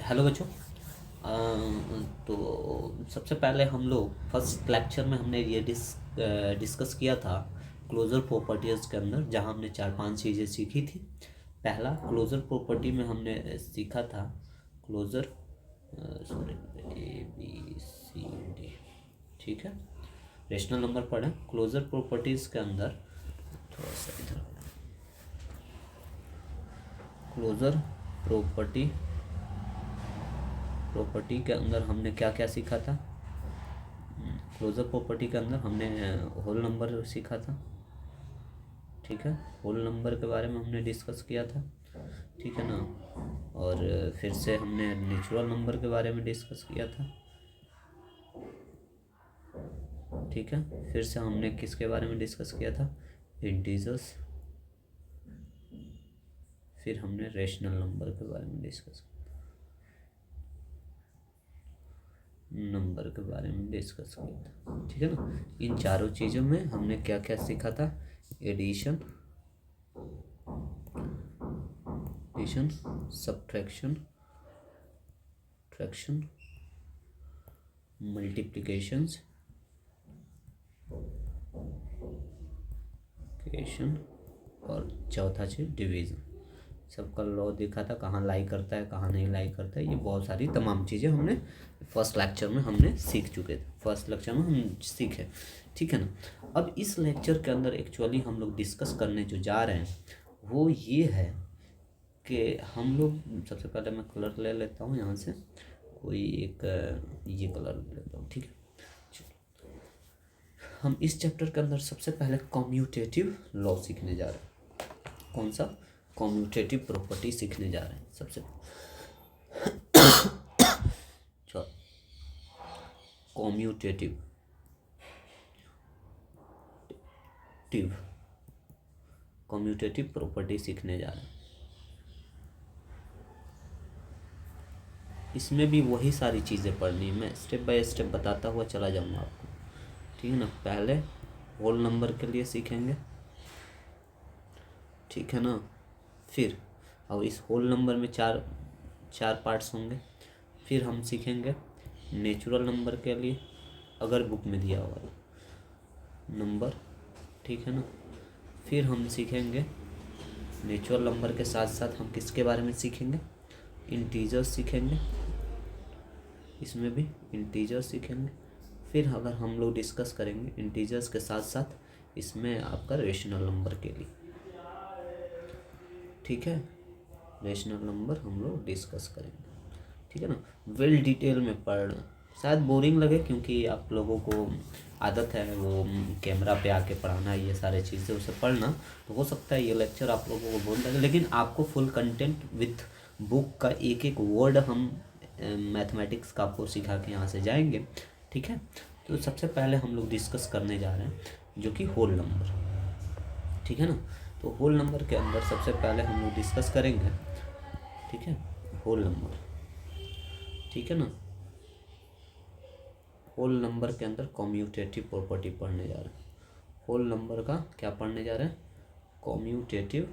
Hello बच्चों। तो सबसे पहले हम लोग फर्स्ट लेक्चर में हमने ये डिस्कस किया था क्लोजर प्रॉपर्टीज़ के अंदर, जहाँ हमने 4-5 चीज़ें सीखी थी। पहला क्लोजर प्रॉपर्टी में हमने सीखा था क्लोजर सॉरी ABCD, ठीक है। रेशनल नंबर पढ़ें। क्लोजर प्रॉपर्टीज़ के अंदर थोड़ा सा इधर क्लोजर प्रॉपर्टी के अंदर हमने क्या क्या सीखा था। क्लोजर प्रॉपर्टी के अंदर हमने होल नंबर सीखा था, ठीक है। होल नंबर के बारे में हमने डिस्कस किया था, ठीक है ना। और फिर से हमने नेचुरल नंबर के बारे में डिस्कस किया था, ठीक है। फिर से हमने किसके बारे में डिस्कस किया था, इंटीजर्स। फिर हमने रेशनल नंबर के बारे में डिस्कस किया था, ठीक है ना। इन चारों चीज़ों में हमने क्या क्या सीखा था, एडिशन, सब्ट्रैक्शन, मल्टीप्लिकेशंस और चौथा चीज डिवीज़न। सबका लॉ देखा था, कहाँ लाई करता है कहाँ नहीं लाई करता है। ये बहुत सारी तमाम चीज़ें हमने फर्स्ट लेक्चर में हमने सीख चुके थे, फर्स्ट लेक्चर में हम सीखे, ठीक है ना। अब इस लेक्चर के अंदर एक्चुअली हम लोग डिस्कस करने जो जा रहे हैं वो ये है कि हम लोग सबसे पहले मैं कलर ले लेता हूँ यहाँ से, कोई एक ये कलर ले लेता हूँ, ठीक है। हम इस चैप्टर के अंदर सबसे पहले कम्यूटेटिव लॉ सीखने जा रहे हैं। कौन सा, कम्यूटेटिव प्रॉपर्टी सीखने जा रहे हैं सबसे। चलो, कम्यूटेटिव प्रॉपर्टी सीखने जा रहे हैं। इसमें भी वही सारी चीज़ें पढ़नी है, मैं स्टेप बाय स्टेप बताता हुआ चला जाऊंगा आपको, ठीक है ना। पहले होल नंबर के लिए सीखेंगे, ठीक है ना। फिर अब इस होल नंबर में चार पार्ट्स होंगे। फिर हम सीखेंगे नेचुरल नंबर के लिए, अगर बुक में दिया हुआ नंबर, ठीक है ना। फिर हम सीखेंगे नेचुरल नंबर के साथ साथ हम किसके बारे में सीखेंगे, इंटीजर्स सीखेंगे, इसमें भी इंटीजर्स सीखेंगे। फिर अगर हम लोग डिस्कस करेंगे इंटीजर्स के साथ साथ इसमें आपका रेशनल नंबर के लिए, ठीक है। रेशनल नंबर हम लोग डिस्कस करेंगे, ठीक है ना। वेल डिटेल में पढ़ना, शायद बोरिंग लगे क्योंकि आप लोगों को आदत है वो कैमरा पे आके पढ़ाना, ये सारे चीज़ें उसे पढ़ना, तो हो सकता है ये लेक्चर आप लोगों को बोर लगे, लेकिन आपको फुल कंटेंट विथ बुक का एक एक वर्ड हम मैथमेटिक्स का आपको सिखा के यहाँ से जाएंगे, ठीक है। तो सबसे पहले हम लोग डिस्कस करने जा रहे हैं जो कि होल नंबर, ठीक है ना। तो होल नंबर के अंदर सबसे पहले हम लोग डिस्कस करेंगे, ठीक है, होल नंबर, ठीक है ना। होल नंबर के अंदर कम्यूटेटिव प्रॉपर्टी पढ़ने जा रहे हैं। होल नंबर का क्या पढ़ने जा रहे हैं, कम्यूटेटिव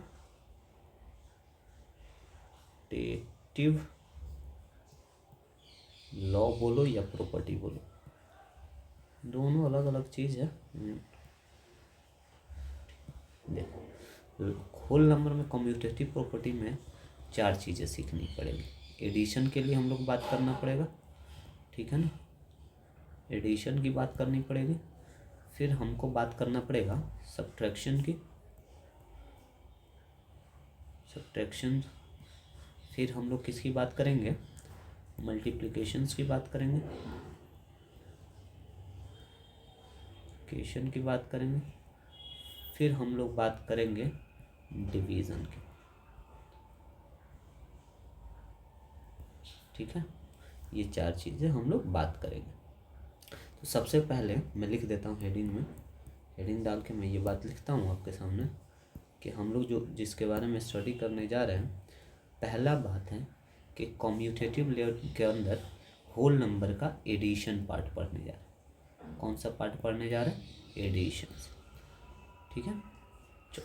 लॉ बोलो या प्रॉपर्टी बोलो, दोनों अलग अलग चीज़ है। देखो, होल नंबर में कम्यूटेटिव प्रॉपर्टी में 4 चीज़ें सीखनी पड़ेगी। एडिशन के लिए हम लोग बात करना पड़ेगा, ठीक है ना, एडिशन की बात करनी पड़ेगी। फिर हमको बात करना पड़ेगा सब्ट्रैक्शन की, फिर हम लोग किसकी बात करेंगे, मल्टीप्लिकेशंस की बात करेंगे, की बात करेंगे। फिर हम लोग बात करेंगे डिवीज़न की, ठीक है। ये 4 चीज़ें हम लोग बात करेंगे। तो सबसे पहले मैं लिख देता हूँ हेडिंग में, हेडिंग डाल के मैं ये बात लिखता हूँ आपके सामने कि हम लोग जिसके बारे में स्टडी करने जा रहे हैं, पहला बात है कि कम्यूटेटिव लेयर के अंदर होल नंबर का एडिशन पार्ट पढ़ने जा रहे हैं। कौन सा पार्ट पढ़ने जा रहे हैं, एडिशन, ठीक है। चलो,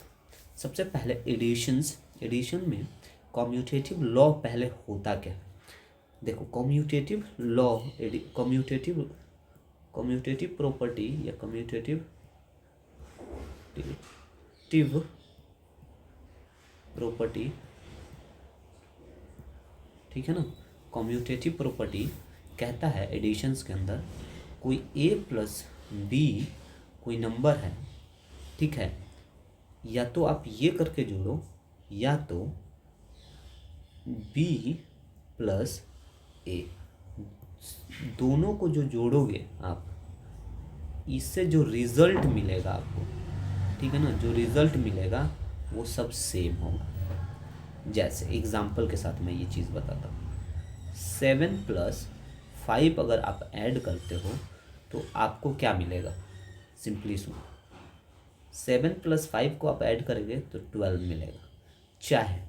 सबसे पहले एडिशन में कम्यूटेटिव लॉ पहले होता क्या है, देखो कम्यूटेटिव लॉ, कम्यूटेटिव प्रॉपर्टी या कम्यूटेटिव प्रॉपर्टी, ठीक है ना। कम्यूटेटिव प्रॉपर्टी कहता है एडिशंस के अंदर कोई a प्लस बी कोई नंबर है, ठीक है, या तो आप ये करके जोड़ो या तो b प्लस a, दोनों को जो जोड़ोगे आप, इससे जो रिजल्ट मिलेगा आपको, ठीक है ना, जो रिजल्ट मिलेगा वो सब सेम होगा। जैसे एग्जाम्पल के साथ मैं ये चीज़ बताता हूँ, 7+5 अगर आप ऐड करते हो तो आपको क्या मिलेगा, सिंपली सुनो, 7+5 को आप ऐड करेंगे तो 12 मिलेगा, चाहे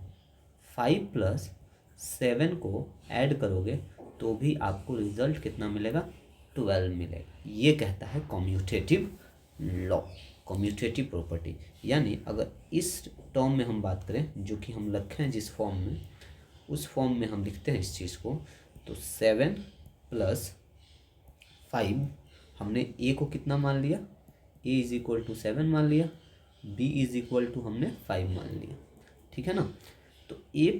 5+7 को ऐड करोगे तो भी आपको रिजल्ट कितना मिलेगा, 12 मिलेगा। ये कहता है कम्यूटेटिव लॉ, कम्यूटेटिव प्रॉपर्टी। यानी अगर इस टर्म में हम बात करें, जो कि हम लिखे हैं जिस फॉर्म में, उस फॉर्म में हम लिखते हैं इस चीज़ को, तो 7+5 हमने a को कितना मान लिया, a = 7 मान लिया, b = हमने 5 मान लिया, ठीक है ना। तो a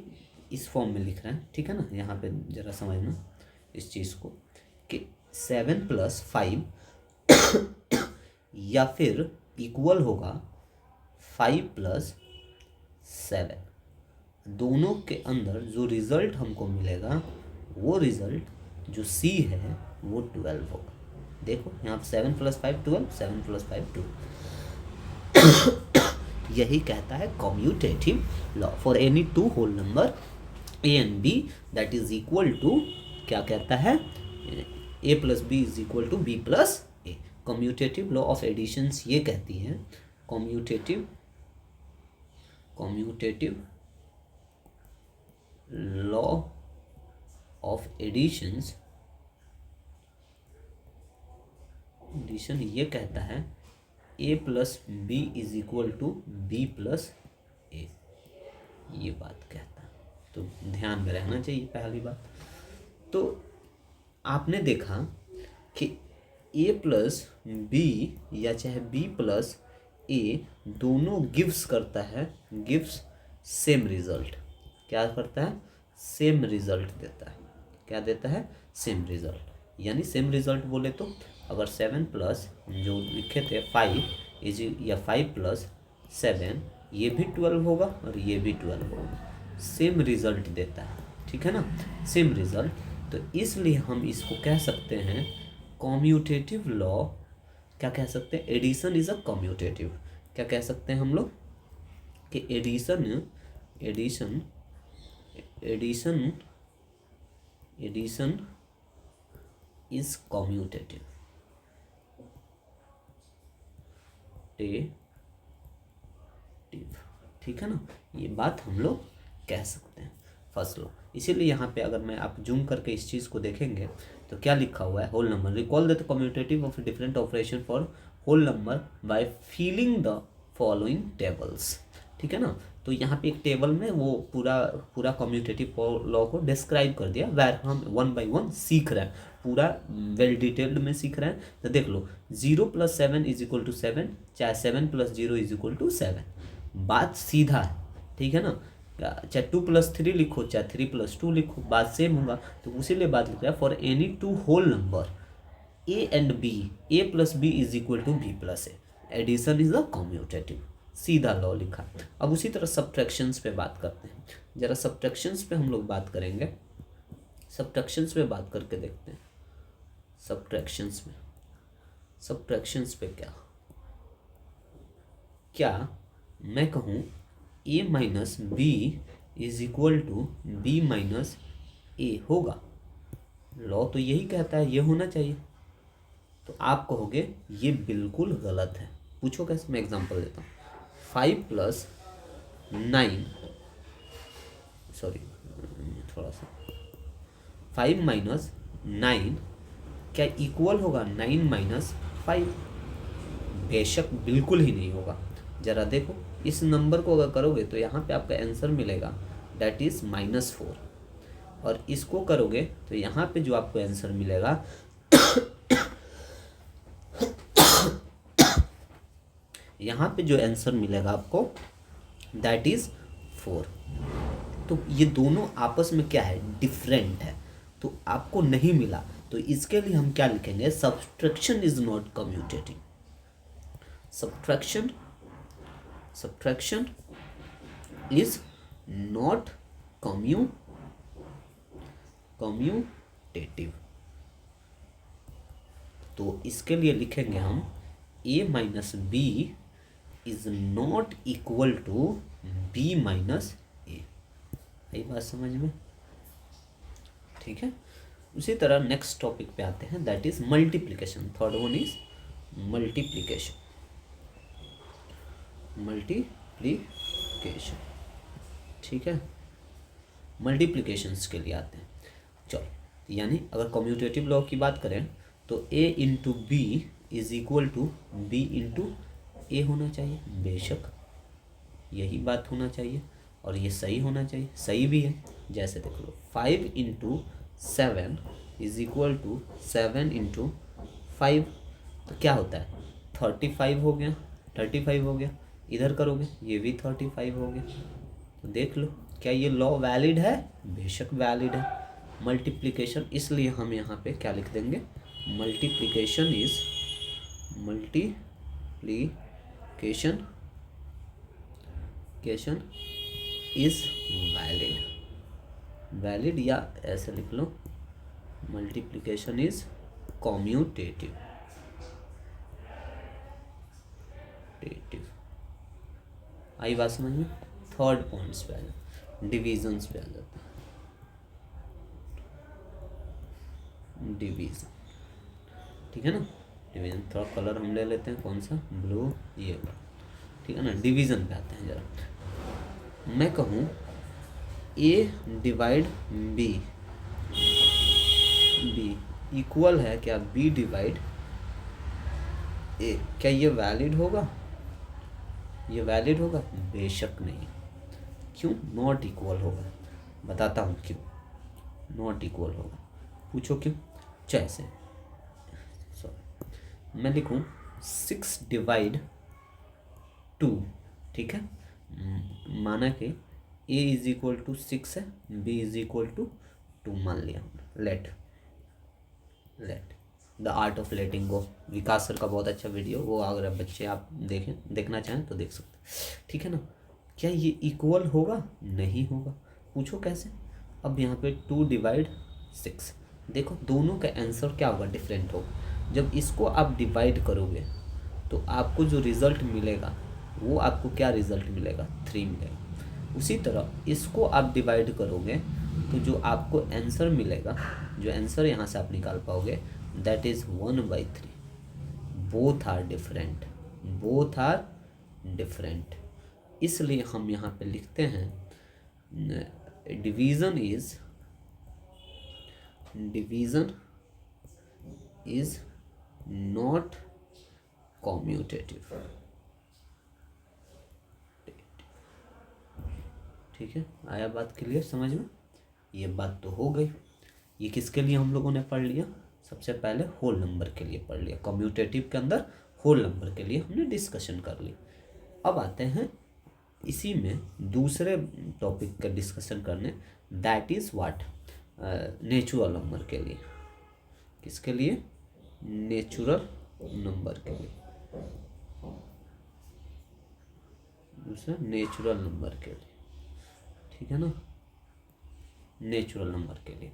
इस फॉर्म में लिख रहे हैं, ठीक है ना। यहाँ पे ज़रा समझना इस चीज़ को कि 7+5 या फिर इक्वल होगा 5+7, दोनों के अंदर जो रिज़ल्ट हमको मिलेगा वो रिज़ल्ट जो C है वो 12 होगा। देखो यहाँ पे 7+5 12, 7+5 2। यही कहता है commutative law for any two whole number a and b that is equal to, क्या कहता है, a + b = b + a। Commutative law of additions ये कहती है, कम्यूटेटिव लॉ ऑफ एडिशंस ये कहता है a + b = b + a, ये बात कहता है। तो ध्यान में रहना चाहिए पहली बात। तो आपने देखा कि a + b या चाहे b + a दोनों गिव्स करता है, गिव्स सेम रिजल्ट। क्या करता है, सेम रिजल्ट देता है। क्या देता है, सेम रिजल्ट। यानी सेम रिजल्ट बोले तो अगर 7+ जो लिखे थे 5 या 5+7, ये भी 12 होगा और ये भी 12 होगा, सेम रिजल्ट देता है, ठीक है ना, सेम रिजल्ट। तो इसलिए हम इसको कह सकते हैं कम्यूटेटिव लॉ। क्या कह सकते हैं, एडिशन इज अ कम्यूटेटिव। क्या कह सकते हैं हम लोग कि एडिशन इज कम्यूटेटिव, ठीक है ना। ये बात हम लोग कह सकते हैं फर्स्ट लॉ। इसीलिए यहाँ पे अगर मैं आप जूम करके इस चीज़ को देखेंगे तो क्या लिखा हुआ है, whole number recall the commutative of different operation for whole number by filling the following tables, ठीक है ना। तो यहाँ पे एक टेबल में वो पूरा कम्यूटेटिव लॉ को डिस्क्राइब कर दिया, वैर हम 1 by 1 सीख रहे हैं, पूरा वेल डिटेल्ड में सीख रहे हैं। तो देख लो 0 + 7 = 7, चाहे 7 + 0 = 7, बात सीधा है, ठीक है ना। चाहे 2 + 3 लिखो, चाहे 3 + 2 लिखो, बात सेम होगा। तो उसीलिए बात लिख रहा है for any two whole number a and b, a + b = b + a, addition is a commutative, सीधा लॉ लिखा। अब उसी तरह सब्ट्रैक्शंस पे बात करते हैं, जरा सब्ट्रैक्शंस पे हम लोग बात करेंगे, सब्ट्रैक्शंस पे बात करके देखते हैं। सब्ट्रैक्शंस पे क्या मैं कहूँ a - b = b - a होगा, लॉ तो यही कहता है, ये होना चाहिए। तो आप कहोगे ये बिल्कुल गलत है। पूछो कैसे, मैं एग्जांपल देता हूँ। 5 + 9 5 - 9 क्या इक्वल होगा 9 - 5? बेशक बिल्कुल ही नहीं होगा। जरा देखो इस नंबर को अगर करोगे तो यहाँ पे आपका आंसर मिलेगा, दैट इज -4। और इसको करोगे तो यहाँ पे जो आपको आंसर मिलेगा यहाँ पे जो आंसर मिलेगा आपको दैट इज 4। तो ये दोनों आपस में क्या है, डिफरेंट है, तो आपको नहीं मिला। तो इसके लिए हम क्या लिखेंगे, subtraction is not commutative. Subtraction is not commutative. तो इसके लिए लिखेंगे हम a minus B is not equal to b minus A. यही बात समझ में, ठीक है। उसी तरह नेक्स्ट टॉपिक पे आते हैं, that is multiplication. Third one is multiplication. ठीक है, मल्टीप्लिकेशंस के लिए आते हैं। चलो, यानी अगर कम्यूटेटिव लॉ की बात करें तो a into B is equal to B into A होना चाहिए। बेशक यही बात होना चाहिए और ये सही होना चाहिए, सही भी है। जैसे देख लो 5 into 7 is equal to 7 into 5, तो क्या होता है 35 हो गया, 35 हो गया। इधर करोगे ये भी 35 हो गया। तो देख लो क्या ये लॉ वैलिड है, बेशक वैलिड है। मल्टीप्लिकेशन, इसलिए हम यहाँ पे क्या लिख देंगे, मल्टीप्लिकेशन इज वैलिड, या ऐसे लिख लो मल्टीप्लिकेशन इज कम्यूटेटिव। आई बात समझ में। थर्ड पॉइंट्स पे आ जाते, डिविजन्स पे आ जाते हैं। डिवीजन, ठीक है ना। डिवीजन थोड़ा कलर हम ले लेते हैं, कौन सा, ब्लू, ये वाला, ठीक है ना। डिवीजन पे आते हैं जरा। मैं कहूँ ए डिवाइड बी इक्वल है क्या बी डिवाइड ए, क्या ये वैलिड होगा, ये वैलिड होगा, बेशक नहीं। क्यों नॉट इक्वल होगा, बताता हूँ क्यों नॉट इक्वल होगा। पूछो क्यों। जैसे मैं लिखूं 6 डिवाइड 2, ठीक है। माना कि a इज इक्वल टू 6 है, b इज इक्वल टू 2 मान लिया। Let the art of letting go, Vikas sir का बहुत अच्छा वीडियो, वो अगर बच्चे आप देखना चाहें तो देख सकते, ठीक है ना। क्या ये इक्वल होगा, नहीं होगा। पूछो कैसे। अब यहाँ पे 2 डिवाइड 6, देखो दोनों का आंसर क्या होगा, डिफरेंट होगा। जब इसको आप डिवाइड करोगे तो आपको जो रिज़ल्ट मिलेगा वो आपको क्या रिज़ल्ट मिलेगा, 3 मिलेगा। उसी तरह इसको आप डिवाइड करोगे तो जो आपको आंसर मिलेगा, जो आंसर यहाँ से आप निकाल पाओगे, that is 1/3। Both are different. इसलिए हम यहाँ पे लिखते हैं डिवीज़न इज नॉट कम्यूटेटिव। ठीक है, आया बात क्लियर समझ में। ये बात तो हो गई। ये किसके लिए हम लोगों ने पढ़ लिया, सबसे पहले होल नंबर के लिए पढ़ लिया। कम्यूटेटिव के अंदर होल नंबर के लिए हमने डिस्कशन कर ली। अब आते हैं इसी में दूसरे टॉपिक का डिस्कशन करने, that is what, natural number के लिए। किसके लिए, नेचुरल नंबर के लिए। दूसरा नेचुरल नंबर के लिए, ठीक है ना। नेचुरल नंबर के लिए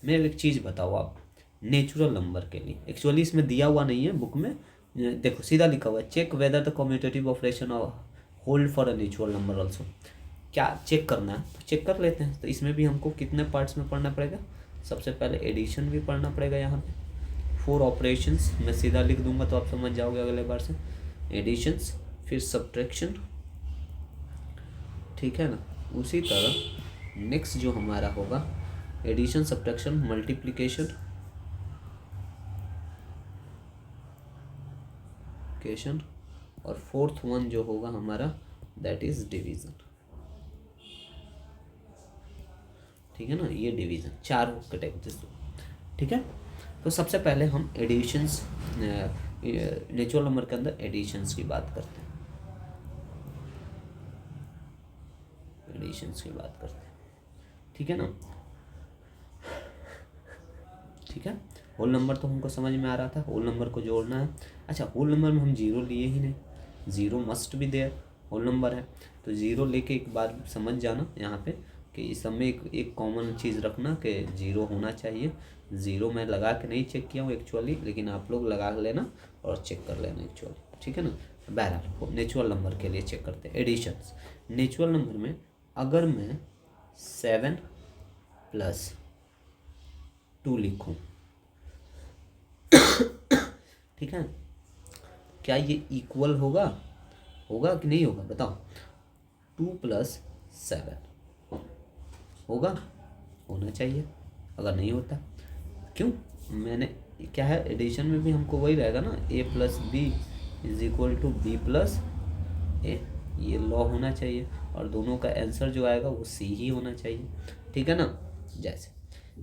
मैं एक चीज़ बताओ आप, नेचुरल नंबर के लिए एक्चुअली इसमें दिया हुआ नहीं है बुक में, देखो सीधा लिखा हुआ है, check whether the commutative operation hold for a natural number also. क्या चेक करना है तो चेक कर लेते हैं। तो इसमें भी हमको कितने पार्ट्स में पढ़ना पड़ेगा, सबसे पहले एडिशन भी पढ़ना पड़ेगा। यहाँ पे 4 ऑपरेशंस मैं सीधा लिख दूंगा तो आप समझ जाओगे अगले बार से। एडिशंस, फिर सब्ट्रैक्शन, ठीक है ना। उसी तरह नेक्स्ट जो हमारा होगा एडिशन, सब्ट्रैक्शन, मल्टीप्लिकेशन और फोर्थ वन जो होगा हमारा दैट इज डिवीजन। ठीक है ना, ये डिवीज़न 4 कैटेगरीज। ठीक है, तो सबसे पहले हम एडिशंस, नेचुरल नंबर के अंदर एडिशंस की बात करते हैं। एडिशंस की बात करते हैं, ठीक है ना। ठीक है, होल नंबर तो हमको समझ में आ रहा था, होल नंबर को जोड़ना है। अच्छा, होल नंबर में हम जीरो लिए ही नहीं, ज़ीरो मस्ट भी देयर, होल नंबर है तो ज़ीरो लेके एक बार समझ जाना यहाँ पे कि इस सब में एक कॉमन चीज़ रखना कि ज़ीरो होना चाहिए। ज़ीरो मैं लगा के नहीं चेक किया हूँ एक्चुअली, लेकिन आप लोग लगा लेना और चेक कर लेना एक्चुअली, ठीक है ना। बहरहाल नेचुरल नंबर के लिए चेक करते हैं एडिशंस। नेचुरल नंबर में अगर मैं 7 + 2 लिखूँ, ठीक है, क्या ये इक्वल होगा कि नहीं होगा, बताओ। 2 + 7 होगा, होना चाहिए। अगर नहीं होता क्यों, मैंने क्या है एडिशन में भी हमको वही रहेगा ना, a + b = b + a, ये लॉ होना चाहिए और दोनों का आंसर जो आएगा वो c ही होना चाहिए, ठीक है ना। जैसे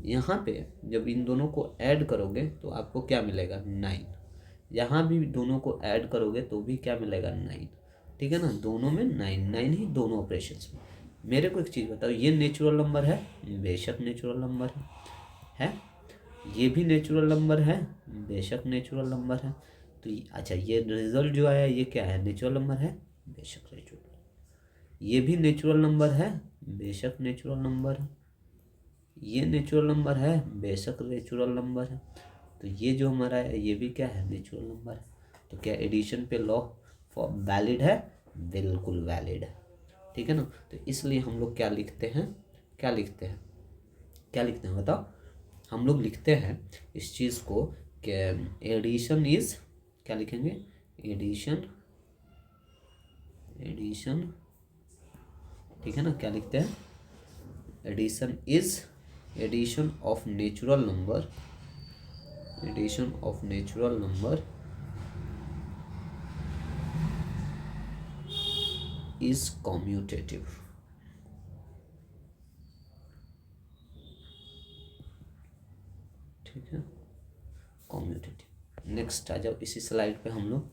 यहाँ पे जब इन दोनों को ऐड करोगे तो आपको क्या मिलेगा 9, यहाँ भी दोनों को ऐड करोगे तो भी क्या मिलेगा 9, ठीक है ना। दोनों में 9 ही दोनों ऑपरेशंस में। मेरे को एक चीज़ बताओ, ये नेचुरल नंबर है, बेशक नेचुरल नंबर है, ये भी नेचुरल नंबर है, बेशक नेचुरल नंबर है। तो अच्छा, ये रिजल्ट जो आया ये क्या है, नेचुरल नंबर है, बेशक नेचुरल। ये भी नेचुरल नंबर है, बेशक नेचुरल नंबर है। ये नेचुरल नंबर है, बेशक नेचुरल नंबर है। तो ये जो हमारा है ये भी क्या है, नेचुरल नंबर है। तो क्या एडिशन पे लॉ वैलिड है, बिल्कुल वैलिड है, ठीक है ना। तो इसलिए हम लोग क्या लिखते हैं, बताओ। हम लोग लिखते हैं इस चीज़ को कि एडिशन इज, क्या लिखेंगे, एडिशन, ठीक है ना। क्या लिखते हैं, addition is, addition of natural number, is commutative, ठीक है, कॉम्यूटेटिव। नेक्स्ट आ जाओ, इसी स्लाइड पे हम लोग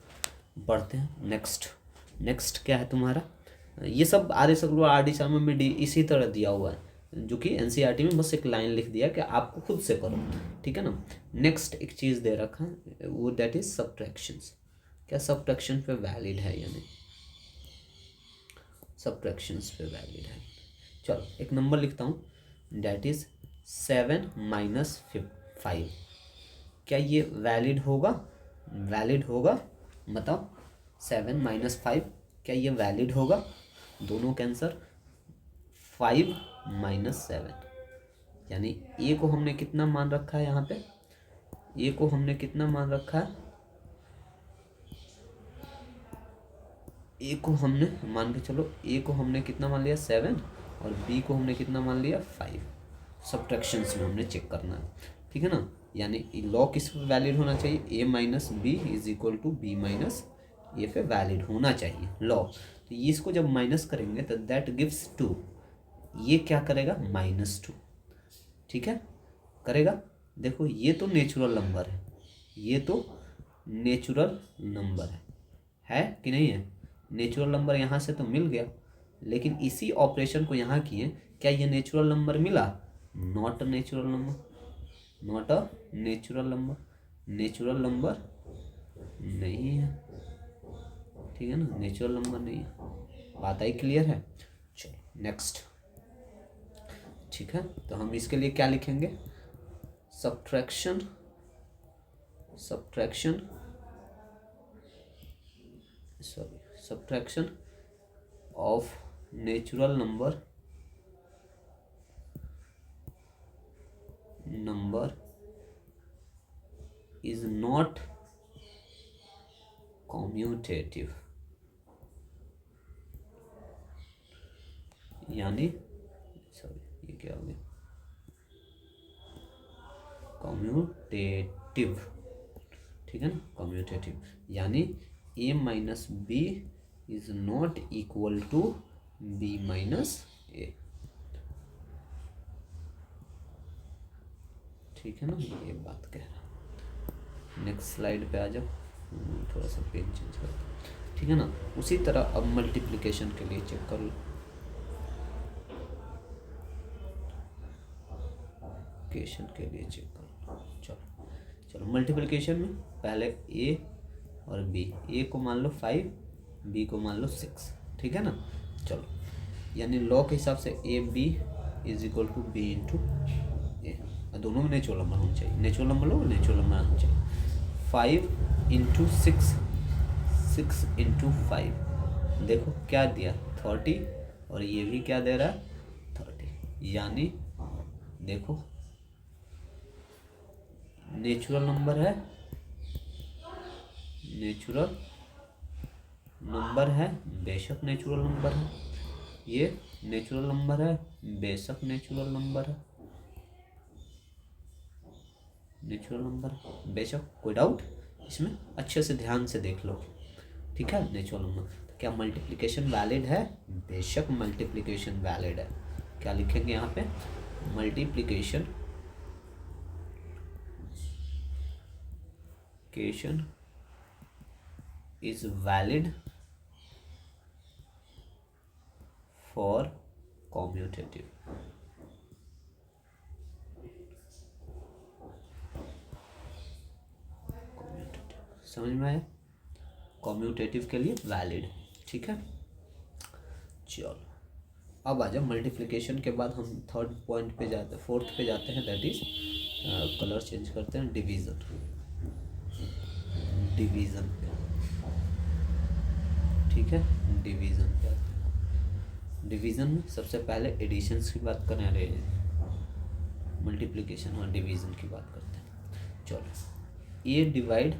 बढ़ते हैं। नेक्स्ट क्या है तुम्हारा, ये सब आर्य सगुआ आर डी शर्मा में डी इसी तरह दिया हुआ है, जो कि एनसीईआरटी में बस एक लाइन लिख दिया कि आपको खुद से करो, ठीक है ना। नेक्स्ट एक चीज़ दे रखा है वो दैट इज सब्ट्रैक्शंस। क्या सब्ट्रैक्शन पे वैलिड है या नहीं, सब्ट्रैक्शंस पे वैलिड है। चलो एक नंबर लिखता हूँ, दैट इज 7 - 5। क्या ये वैलिड होगा, बताओ। 7 - 5 क्या ये वैलिड होगा, दोनों का आंसर 5 - 7, यानी ए को हमने कितना मान रखा है, यहाँ पे ए को हमने कितना मान रखा है, ए को हमने मान के चलो, ए को हमने कितना मान लिया 7 और बी को हमने कितना मान लिया 5। सब्ट्रैक्शंस में हमने चेक करना है, ठीक है ना। यानी लॉ किस पे वैलिड होना चाहिए, a - b = b - a पे वैलिड होना चाहिए लॉ। तो ये इसको जब माइनस करेंगे तो दैट गिव्स 2, ये क्या करेगा -2, ठीक है, करेगा। देखो ये तो नेचुरल नंबर है, ये तो नेचुरल नंबर है कि नहीं है। नेचुरल नंबर यहाँ से तो मिल गया, लेकिन इसी ऑपरेशन को यहाँ किए, क्या ये नेचुरल नंबर मिला, not a natural number, natural number नहीं है, ठीक है ना, नेचुरल नंबर नहीं है। बात आई क्लियर है। चलो नेक्स्ट, ठीक है, तो हम इसके लिए क्या लिखेंगे, subtraction of natural number is not commutative, यानी सॉरी ये क्या हो गया, कॉम्यूटेटिव, ठीक है ना, कॉम्यूटेटिव, यानी a - b is not equal to b - a, ठीक है ना, ये बात कह रहा हूँ। नेक्स्ट स्लाइड पे आ जाओ, थोड़ा सा पेन चेंज कर दो, ठीक है ना। उसी तरह अब मल्टीप्लिकेशन के लिए चेक कर लो, मल्टीप्लिकेशन के लिए चेक कर लो। चलो चलो मल्टीप्लिकेशन में पहले ए और बी, ए को मान लो 5, बी को मान लो 6, ठीक है ना। चलो यानी लॉ के हिसाब से A B is equal to B into A, दोनों में नेचुरल नंबर होना चाहिए, नेचुरल नंबर लो, नेचुरल नंबर होना चाहिए। 5 इंटू 6, 6 इंटू 5, देखो क्या दिया 30, और ये भी क्या दे रहा है 30, यानी देखो नेचुरल नंबर है, नेचुरल नंबर है, बेशक नेचुरल नंबर है, ये नेचुरल नंबर है, बेशक नेचुरल नंबर है, नेचुरल नंबर बेशक, कोई डाउट इसमें, अच्छे से ध्यान से देख लो, ठीक है। नेचुरल नंबर, तो क्या मल्टीप्लिकेशन वैलिड है, बेशक मल्टीप्लिकेशन वैलिड है। क्या लिखेंगे यहाँ पे, multiplication is valid for commutative, समझ में आया, कॉम्यूटेटिव के लिए वैलिड, ठीक है। चलो अब आ जाओ मल्टीप्लिकेशन के बाद हम थर्ड पॉइंट पे जाते हैं, फोर्थ पे जाते हैं, दैट इज कलर चेंज करते हैं, डिवीज़न, डिवीज़न पे, ठीक है, डिवीज़न पे आते हैं। डिवीज़न में सबसे पहले एडिशंस की बात करें, अरे मल्टीप्लिकेशन और डिवीज़न की बात करते हैं। चलो ए डिवाइड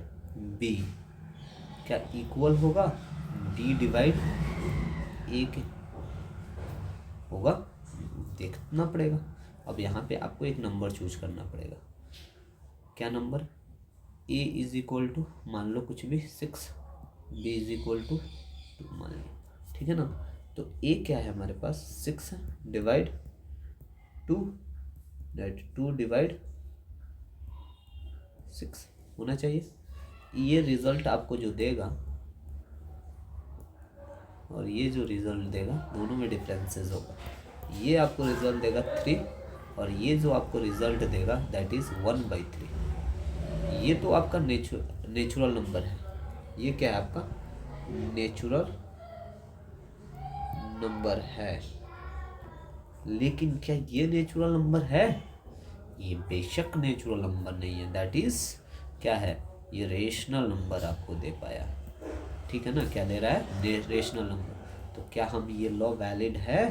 बी क्या इक्वल होगा डी डिवाइड ए के, होगा, देखना पड़ेगा। अब यहाँ पे आपको एक नंबर चूज करना पड़ेगा, क्या number, a is equal to मान लो कुछ भी 6, बी इज इक्वल टू 2 मान लो, ठीक है ना। तो ए क्या है हमारे पास 6 है, डिवाइड 2, दैट 2 डिवाइड 6 होना चाहिए। ये रिजल्ट आपको जो देगा और ये जो रिजल्ट देगा दोनों में डिफरेंसेस होगा, ये आपको रिजल्ट देगा 3 और ये जो आपको रिजल्ट देगा दैट इज 1/3। ये तो आपका नेचुरल नंबर है, ये क्या है आपका नेचुरल नंबर है, लेकिन क्या ये नेचुरल नंबर है, ये बेशक नेचुरल नंबर नहीं है, दैट इज क्या है, ये रेशनल नंबर आपको दे पाया, ठीक है ना। क्या दे रहा है, रेशनल नंबर। तो क्या हम ये लॉ वैलिड है,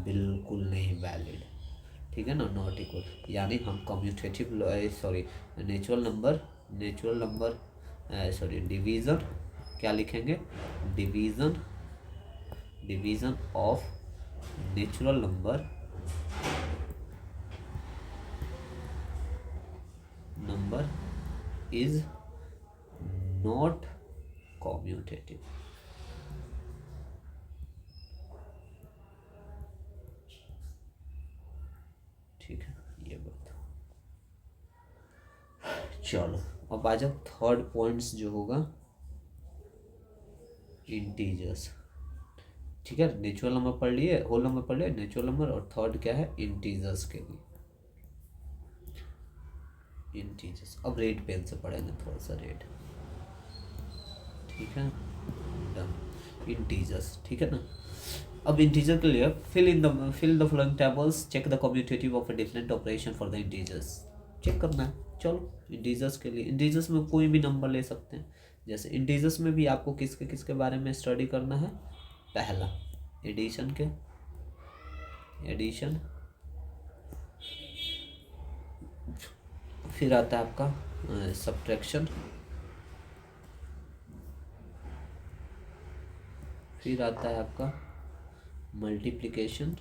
बिल्कुल नहीं वैलिड, ठीक है ना, नॉट इक्वल, यानी हम commutative law sorry natural number sorry division क्या लिखेंगे, division of natural number is not commutative, ठीक है, ये बात। चलो अब आ जाओ थर्ड पॉइंट्स जो होगा इंटीजर्स, ठीक है। नेचुरल नंबर पढ़ लिए, होल नंबर पढ़ लिए, नेचुरल नंबर, और थर्ड क्या है इंटीजर्स के लिए, इंटीजर्स। अब रेड पेन से पढ़ेंगे थोड़ा सा रेड, ठीक है, डन, इंटीजर्स, ठीक है ना। अब इंटीजर के लिए fill the following tables, check the commutative of a different operation for the integers, check करना है। चलो इंटीजर्स के लिए, इंटीजर्स में कोई भी नंबर ले सकते हैं, जैसे इंटीजर्स में भी आपको किसके बारे में स्टडी करना है, पहला एडिशन, फिर आता है आपका सब्ट्रैक्शन, फिर आता है आपका मल्टीप्लिकेशन,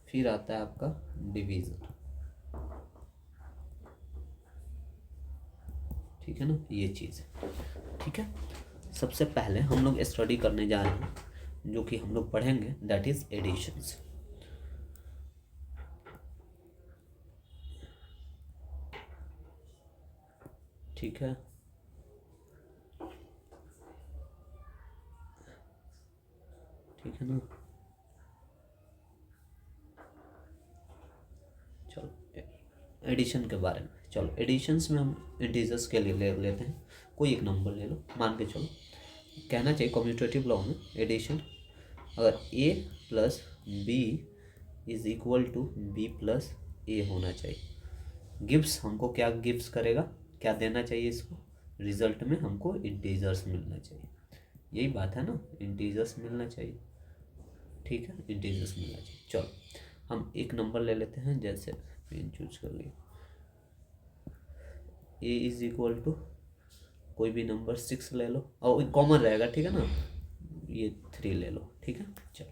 फिर आता है आपका डिवीज़न, ठीक है ना, ये चीज़ है, ठीक है। सबसे पहले हम लोग स्टडी करने जा रहे हैं जो कि हम लोग पढ़ेंगे दैट इज एडिशंस। ठीक है, ठीक है ना। चलो एडिशन के बारे में, चलो एडिशंस में हम इंटीजर्स के लिए ले लेते हैं। कोई एक नंबर ले लो, मान के चलो कहना चाहिए कम्यूटेटिव लॉ में एडिशन अगर a plus B is equal to B plus A होना चाहिए। गिव्स हमको क्या गिव्स करेगा, क्या देना चाहिए इसको, रिजल्ट में हमको इंटीजर्स मिलना चाहिए। यही बात है ना, इंटीजर्स मिलना चाहिए। ठीक है, इंटीजर्स मिलना चाहिए। चलो हम एक नंबर ले लेते हैं, जैसे पेन चूज कर लिया, a इज इक्वल टू कोई भी नंबर 6 ले लो, और कॉमन रहेगा, ठीक है ना, ये 3 ले लो। ठीक है, चलो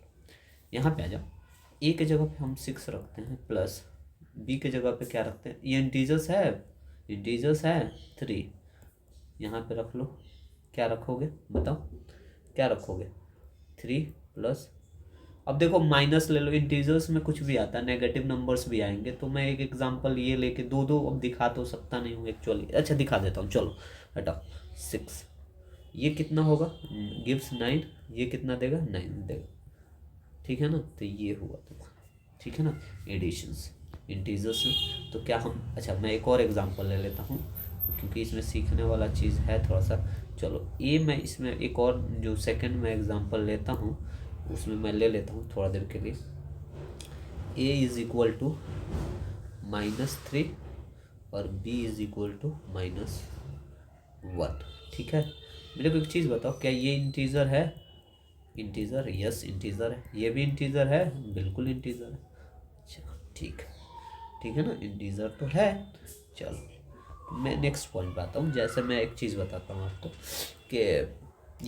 यहाँ पे आ जाओ, a के जगह पे हम 6 रखते हैं, प्लस b के जगह पे क्या रखते हैं, ये इंटीजर्स है, इंटीजर्स है 3, यहाँ पे रख लो। क्या रखोगे बताओ, क्या रखोगे, 3 प्लस, अब देखो माइनस ले लो, इंटीजर्स में कुछ भी आता है, नेगेटिव नंबर्स भी आएंगे। तो मैं एक एग्जांपल ये लेके दो दो अब दिखा तो सकता नहीं हूँ एक्चुअली, अच्छा दिखा देता हूँ, चलो हटाओ 6, ये कितना होगा, गिव्स 9, ये कितना देगा 9 देगा। ठीक है ना, तो ये हुआ तुम्हारा, ठीक है ना, एडिशंस इंटीजर्स में। तो क्या हम, अच्छा मैं एक और एग्जांपल ले लेता हूँ क्योंकि इसमें सीखने वाला चीज़ है थोड़ा सा। चलो ये मैं इसमें एक और जो सेकंड में एग्जांपल लेता हूँ उसमें मैं ले लेता हूँ थोड़ा देर के लिए, a इज इक्वल टू -3 और b इज इक्वल टू -1। ठीक है, मेरे को एक चीज़ बताओ, क्या ये इंटीजर है, इंटीजर, यस इंटीजर है, ये भी इंटीजर है, बिल्कुल इंटीजर है। अच्छा ठीक, ठीक है ना, इंटीजर तो है। चलो मैं नेक्स्ट पॉइंट पे आता हूँ। जैसे मैं एक चीज़ बताता हूँ आपको कि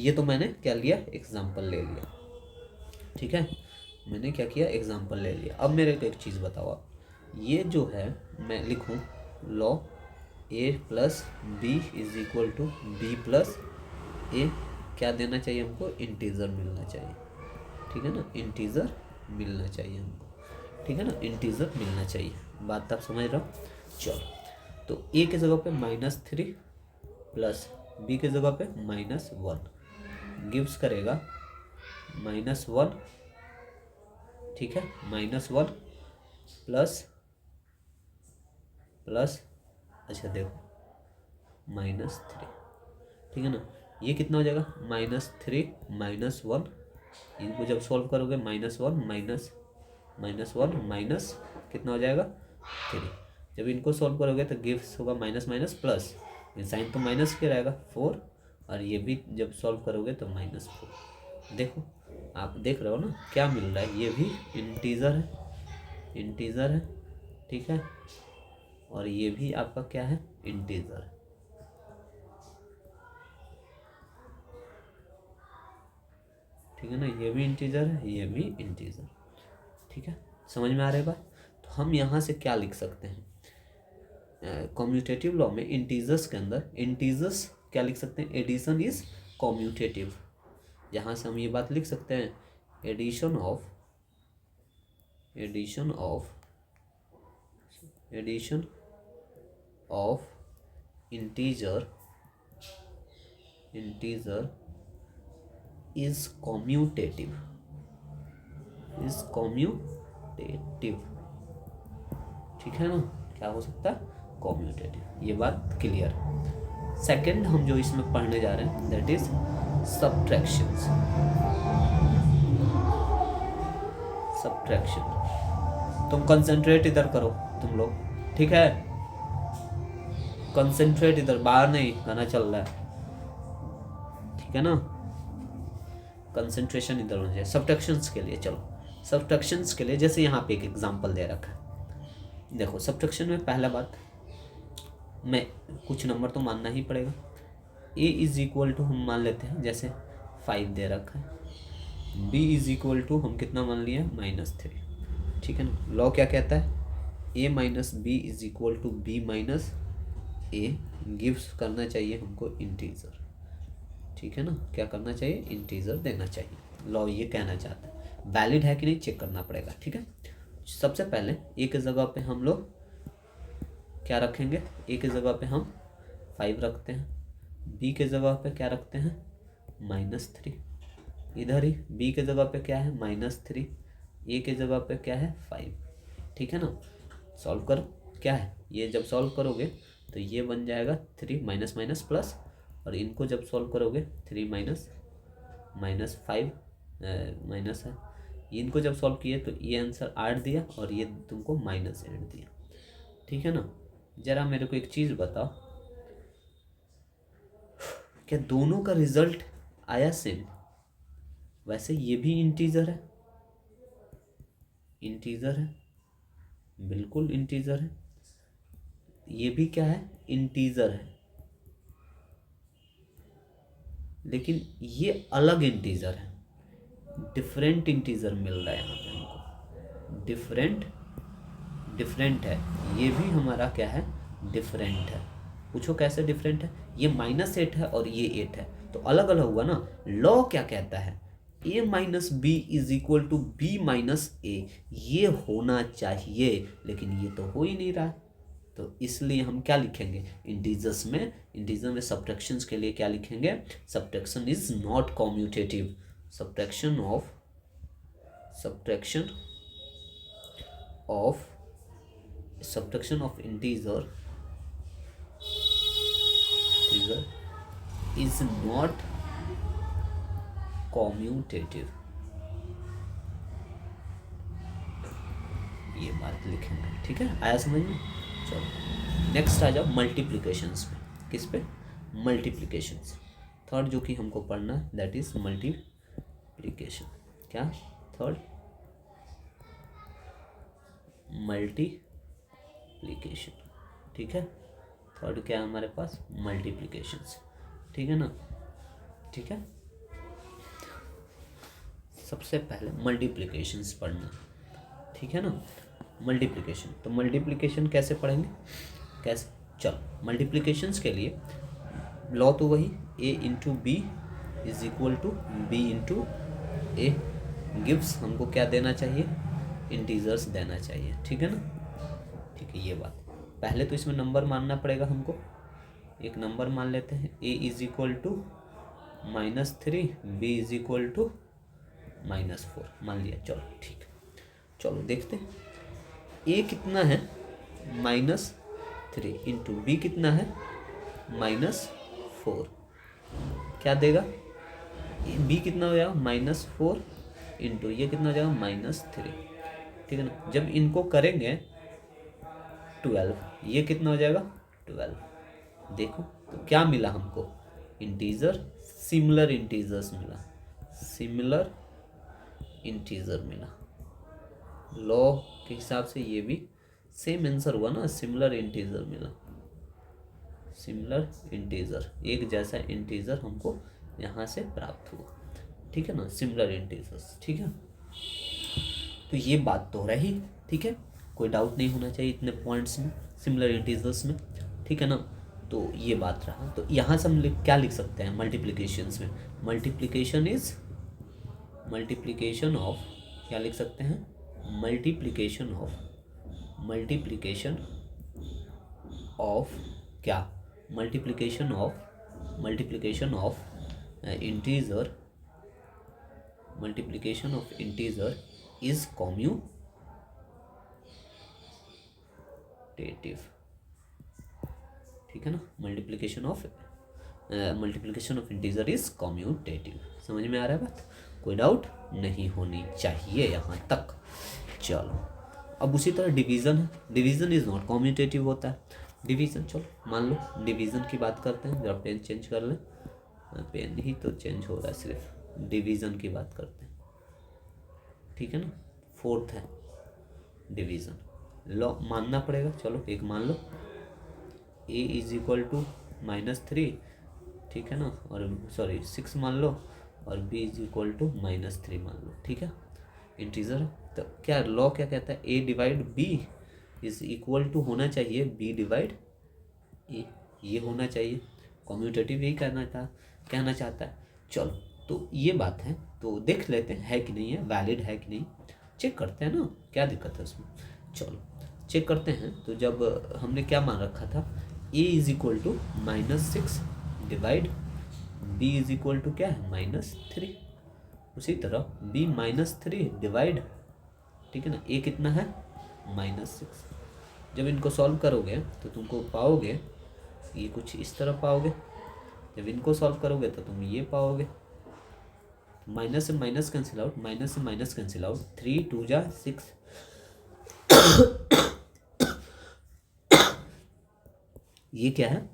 ये तो मैंने क्या लिया, एग्जाम्पल ले लिया, ठीक है, मैंने क्या किया, एग्जाम्पल ले लिया। अब मेरे को एक चीज़ बताओ आप, ये जो है मैं लिखूँ law a plus B is equal to B plus A, क्या देना चाहिए हमको, इंटीजर मिलना चाहिए। ठीक है ना, इंटीजर मिलना चाहिए हमको, ठीक है ना, इंटीजर मिलना चाहिए, बात आप समझ रहे हो। चलो तो a के जगह पे -3 प्लस b के जगह पे -1 गिव्स करेगा -1, ठीक है, -1 प्लस अच्छा देखो -3, ठीक है ना, ये कितना हो जाएगा -3 -1, इनको जब सॉल्व करोगे -1 -1 माइनस कितना हो जाएगा 3, जब इनको सॉल्व करोगे तो गिव्स होगा माइनस माइनस प्लस, साइन तो माइनस के रहेगा 4, और ये भी जब सॉल्व करोगे तो -4। देखो आप देख रहे हो ना क्या मिल रहा है, ये भी इंटीजर है, इंटीजर है, ठीक है, और ये भी आपका क्या है, इंटीजर है। ठीक है ना, ये भी इंटीजर है, ये भी इंटीजर, ठीक है, समझ में आ रही बात। तो हम यहाँ से क्या लिख सकते हैं, कम्यूटेटिव लॉ में इंटीजर्स के अंदर इंटीजर्स क्या लिख सकते हैं, एडिशन इज कम्यूटेटिव, जहाँ से हम ये बात लिख सकते हैं, addition of integer is commutative, ठीक है ना, क्या हो सकता है, कम्यूटेटिव, ये बात क्लियर। सेकंड हम जो इसमें पढ़ने जा रहे हैं दैट इज सब्ट्रैक्शंस। तुम कंसंट्रेट इधर करो तुम लोग, ठीक है, कंसंट्रेट इधर, बाहर नहीं, गाना चल रहा है, ठीक है ना, कंसंट्रेशन इधर होना चाहिए सब्ट्रैक्शंस के लिए। चलो सब्ट्रैक्शंस के लिए जैसे यहाँ पे एक एग्जांपल दे रखा है, देखो सब्ट्रैक्शन में पहला बात मैं कुछ नंबर तो मानना ही पड़ेगा, a इज इक्वल टू हम मान लेते हैं जैसे 5 दे रखा है, b इज इक्वल टू हम कितना मान लिया -3, ठीक है ना, लॉ क्या कहता है, a minus B is equal to B minus a, gives करना चाहिए हमको इंटीजर, ठीक है ना, क्या करना चाहिए, इंटीजर देना चाहिए। लॉ ये कहना चाहता है, वैलिड है कि नहीं चेक करना पड़ेगा। ठीक है, सबसे पहले ए की जगह पे हम लोग क्या रखेंगे, ए की जगह पे हम 5 रखते हैं, बी के जगह पे क्या रखते हैं -3, इधर ही बी के जगह पे क्या है -3, ए के जगह पे क्या है 5। ठीक है ना, सॉल्व करो, क्या है ये, जब सॉल्व करोगे तो ये बन जाएगा 3 माइनस माइनस प्लस, और इनको जब सॉल्व करोगे 3 माइनस माइनस 5 माइनस है, इनको जब सॉल्व किए तो ये आंसर 8 दिया और ये तुमको -8 दिया। ठीक है ना, जरा मेरे को एक चीज़ बताओ, क्या दोनों का रिजल्ट आया सेम? वैसे ये भी इंटीजर है, इंटीजर है, बिल्कुल इंटीजर है, ये भी क्या है इंटीजर है, लेकिन ये अलग इंटीजर है, डिफरेंट इंटीजर मिल रहा है यहाँ पे हमको, डिफरेंट है, ये भी हमारा क्या है डिफरेंट है। पूछो कैसे डिफरेंट है, ये -8 है और ये 8 है, तो अलग अलग हुआ ना। लॉ क्या कहता है, a minus B is equal to B minus A, ये होना चाहिए, लेकिन ये तो हो ही नहीं रहा है, तो इसलिए हम क्या लिखेंगे इंटीजर्स में, इंटीजर में सब्ट्रैक्शंस के लिए क्या लिखेंगे, subtraction is not commutative, subtraction of integer is not commutative, ये बात लिखेंगे। ठीक है, आया समझ में? चलो नेक्स्ट आ जाओ मल्टीप्लिकेशंस पे, किस पे, मल्टीप्लिकेशंस। थर्ड जो कि हमको पढ़ना है दैट इज मल्टीप्लिकेशन। क्या थर्ड, मल्टीप्लिकेशन। ठीक है, थर्ड क्या है हमारे पास, मल्टीप्लिकेशंस। ठीक है ना, ठीक है, सबसे पहले मल्टीप्लिकेशंस पढ़ना। ठीक है ना, मल्टीप्लिकेशन, तो मल्टीप्लिकेशन कैसे पढ़ेंगे, कैसे, चलो मल्टीप्लिकेशंस के लिए लॉ तो वही, a into B is equal to B into a, gives हमको क्या देना चाहिए, इंटीजर्स देना चाहिए। ठीक है ना, ठीक है, ये बात पहले तो इसमें नंबर मानना पड़ेगा हमको, एक नंबर मान लेते हैं, a is equal to -3, b is equal to -4 मान लिया। चलो ठीक है, चलो देखते हैं a कितना है -3 इंटू बी कितना है -4, क्या देगा, b कितना हो जाएगा -4 इंटू ये कितना हो जाएगा -3। ठीक है ना, जब इनको करेंगे 12, ये कितना हो जाएगा 12। देखो तो क्या मिला हमको, इंटीजर, सिमिलर इंटीजर्स मिला, सिमिलर इंटीजर मिला। लॉ के हिसाब से ये भी सेम आंसर हुआ ना, सिमिलर इंटीजर मिला, सिमिलर इंटीजर, एक जैसा इंटीजर हमको यहाँ से प्राप्त हुआ। ठीक है ना, सिमिलर इंटीजर्स। ठीक है, तो ये बात तो रही। ठीक है, कोई डाउट नहीं होना चाहिए इतने पॉइंट्स में, सिमिलर इंटीजर्स में। ठीक है ना, तो ये बात रहा। तो यहाँ से हम क्या लिख सकते हैं मल्टीप्लिकेशंस में, मल्टीप्लिकेशन इज, मल्टीप्लिकेशन ऑफ, क्या लिख सकते हैं, मल्टीप्लिकेशन ऑफ क्या, multiplication of integer, multiplication of integer is commutative. ठीक है ना, multiplication of integer is commutative. समझ में आ रहा है बात, कोई डाउट नहीं होनी चाहिए यहाँ तक। चलो अब उसी तरह डिवीज़न है, डिवीज़न इज नॉट कॉम्यूटेटिव होता है, डिवीज़न, चलो मान लो डिवीज़न की बात करते हैं, जरा पेन चेंज कर लें, पेन ही तो चेंज हो रहा है, सिर्फ डिवीज़न की बात करते हैं। ठीक है ना, फोर्थ है डिवीज़न, लॉ मानना पड़ेगा। चलो एक मान लो, a इज इक्वल टू -3, ठीक है ना, और सॉरी 6 मान लो, और b इज इक्वल टू -3 मान लो। ठीक है, इंटीजर। तो क्या लॉ क्या कहता है, a divide b is equal to होना चाहिए b डिवाइड a, ये होना चाहिए, कम्यूटेटिव यही कहना चाहता है। चलो तो ये बात है, तो देख लेते हैं है कि नहीं है, वैलिड है कि नहीं, चेक करते हैं ना, क्या दिक्कत है उसमें। चलो चेक करते हैं। तो जब हमने क्या मान रखा था, a is equal to -6 divide b is equal to क्या है -3, उसी तरह b -3 डिवाइड, ठीक है ना, a कितना है -6। जब इनको सॉल्व करोगे तो तुमको पाओगे ये कुछ इस तरह पाओगे, जब इनको सॉल्व करोगे तो तुम ये पाओगे, माइनस से माइनस कैंसिल आउट, माइनस से माइनस कैंसिल आउट, 3 2 जा 6, ये क्या है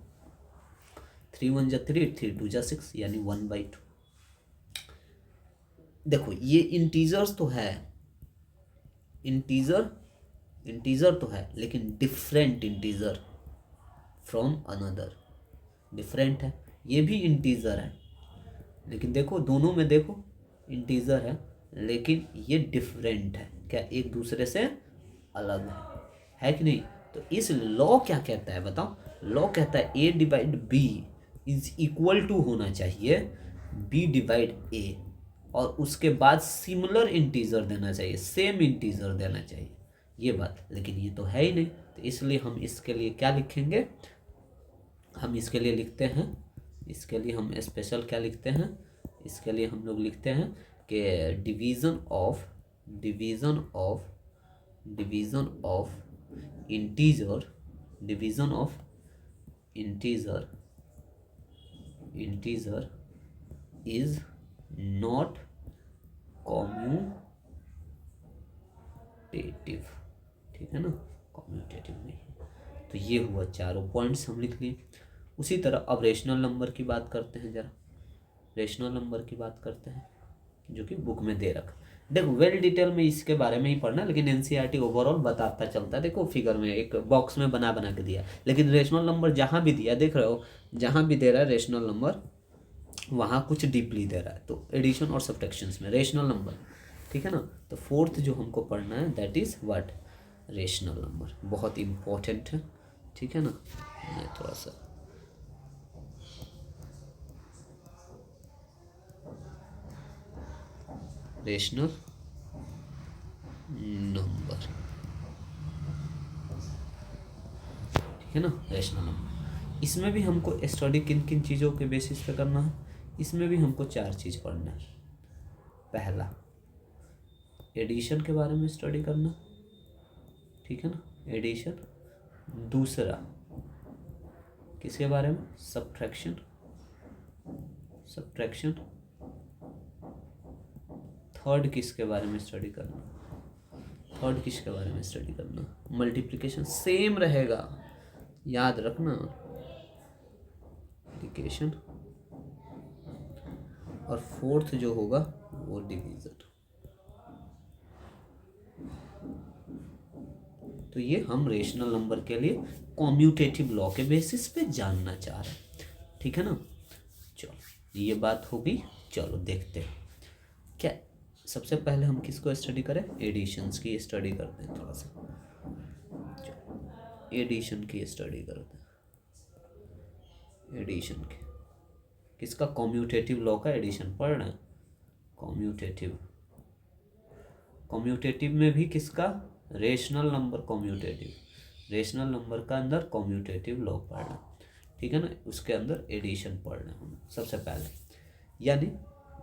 3 1 जा 3, 3 2 जा 6, यानी 1/2। देखो ये इंटीजर्स तो है, इंटीजर तो है, लेकिन different integer from another, different है। ये भी इंटीजर है, लेकिन देखो दोनों में देखो इंटीजर है, लेकिन ये डिफरेंट है, क्या एक दूसरे से अलग है कि नहीं। तो इस लॉ क्या कहता है बताओ, लॉ कहता है a divide b is equal to होना चाहिए b डिवाइड a, और उसके बाद सिमिलर इंटीजर देना चाहिए, सेम इंटीजर देना चाहिए, ये बात। लेकिन ये तो है ही नहीं, तो इसलिए हम इसके लिए क्या लिखेंगे, हम इसके लिए लिखते हैं, इसके लिए हम स्पेशल क्या लिखते हैं, इसके लिए हम लोग लिखते हैं कि division of integer, integer is not commutative, ठीक है ना, कॉम्यूटेटिव नहीं है। तो ये हुआ चारों पॉइंट्स हम लिख लिए। उसी तरह अब रेशनल नंबर की बात करते हैं, जरा रेशनल नंबर की बात करते हैं, जो कि बुक में दे रखा। देखो वेल डिटेल में इसके बारे में ही पढ़ना, लेकिन एनसीईआरटी ओवरऑल बताता चलता है। देखो फिगर में एक बॉक्स में बना बना के दिया, लेकिन रेशनल नंबर जहाँ भी दिया देख रहे हो, जहाँ भी दे रहा है रेशनल नंबर वहाँ कुछ डीपली दे रहा है। तो एडिशन और सब्ट्रैक्शंस में रेशनल नंबर, ठीक है ना। तो फोर्थ जो हमको पढ़ना है that is what, rational number, बहुत इम्पोर्टेंट है, ठीक है ना। मैं थोड़ा सा रेशनल नंबर, ठीक है ना, रेशनल नंबर। इसमें भी हमको स्टडी किन किन चीज़ों के बेसिस पे करना है, इसमें भी हमको 4 चीज़ पढ़ना है। पहला एडिशन के बारे में स्टडी करना, ठीक है ना, एडिशन। दूसरा किसके बारे में, सब्ट्रैक्शन, थर्ड किसके बारे में स्टडी करना, मल्टीप्लिकेशन सेम रहेगा, याद रखना, मल्टीप्लिकेशन। और फोर्थ जो होगा वो डिवीजन। तो ये हम रेशनल नंबर के लिए कॉम्यूटेटिव लॉ के बेसिस पे जानना चाह रहे हैं, ठीक है ना। चलो ये बात होगी, चलो देखते हैं क्या। सबसे पहले हम किसको स्टडी करें, एडिशंस की स्टडी करते हैं थोड़ा सा, एडिशन की स्टडी करते हैं, एडिशन की, किसका, कॉम्यूटेटिव लॉ का एडिशन पढ़ रहे हैं, कॉम्यूटेटिव में भी किसका, रेशनल नंबर रेशनल नंबर का अंदर कॉम्यूटेटिव लॉ पढ़ना, ठीक है ना, उसके अंदर एडिशन पढ़ना है सबसे पहले। यानी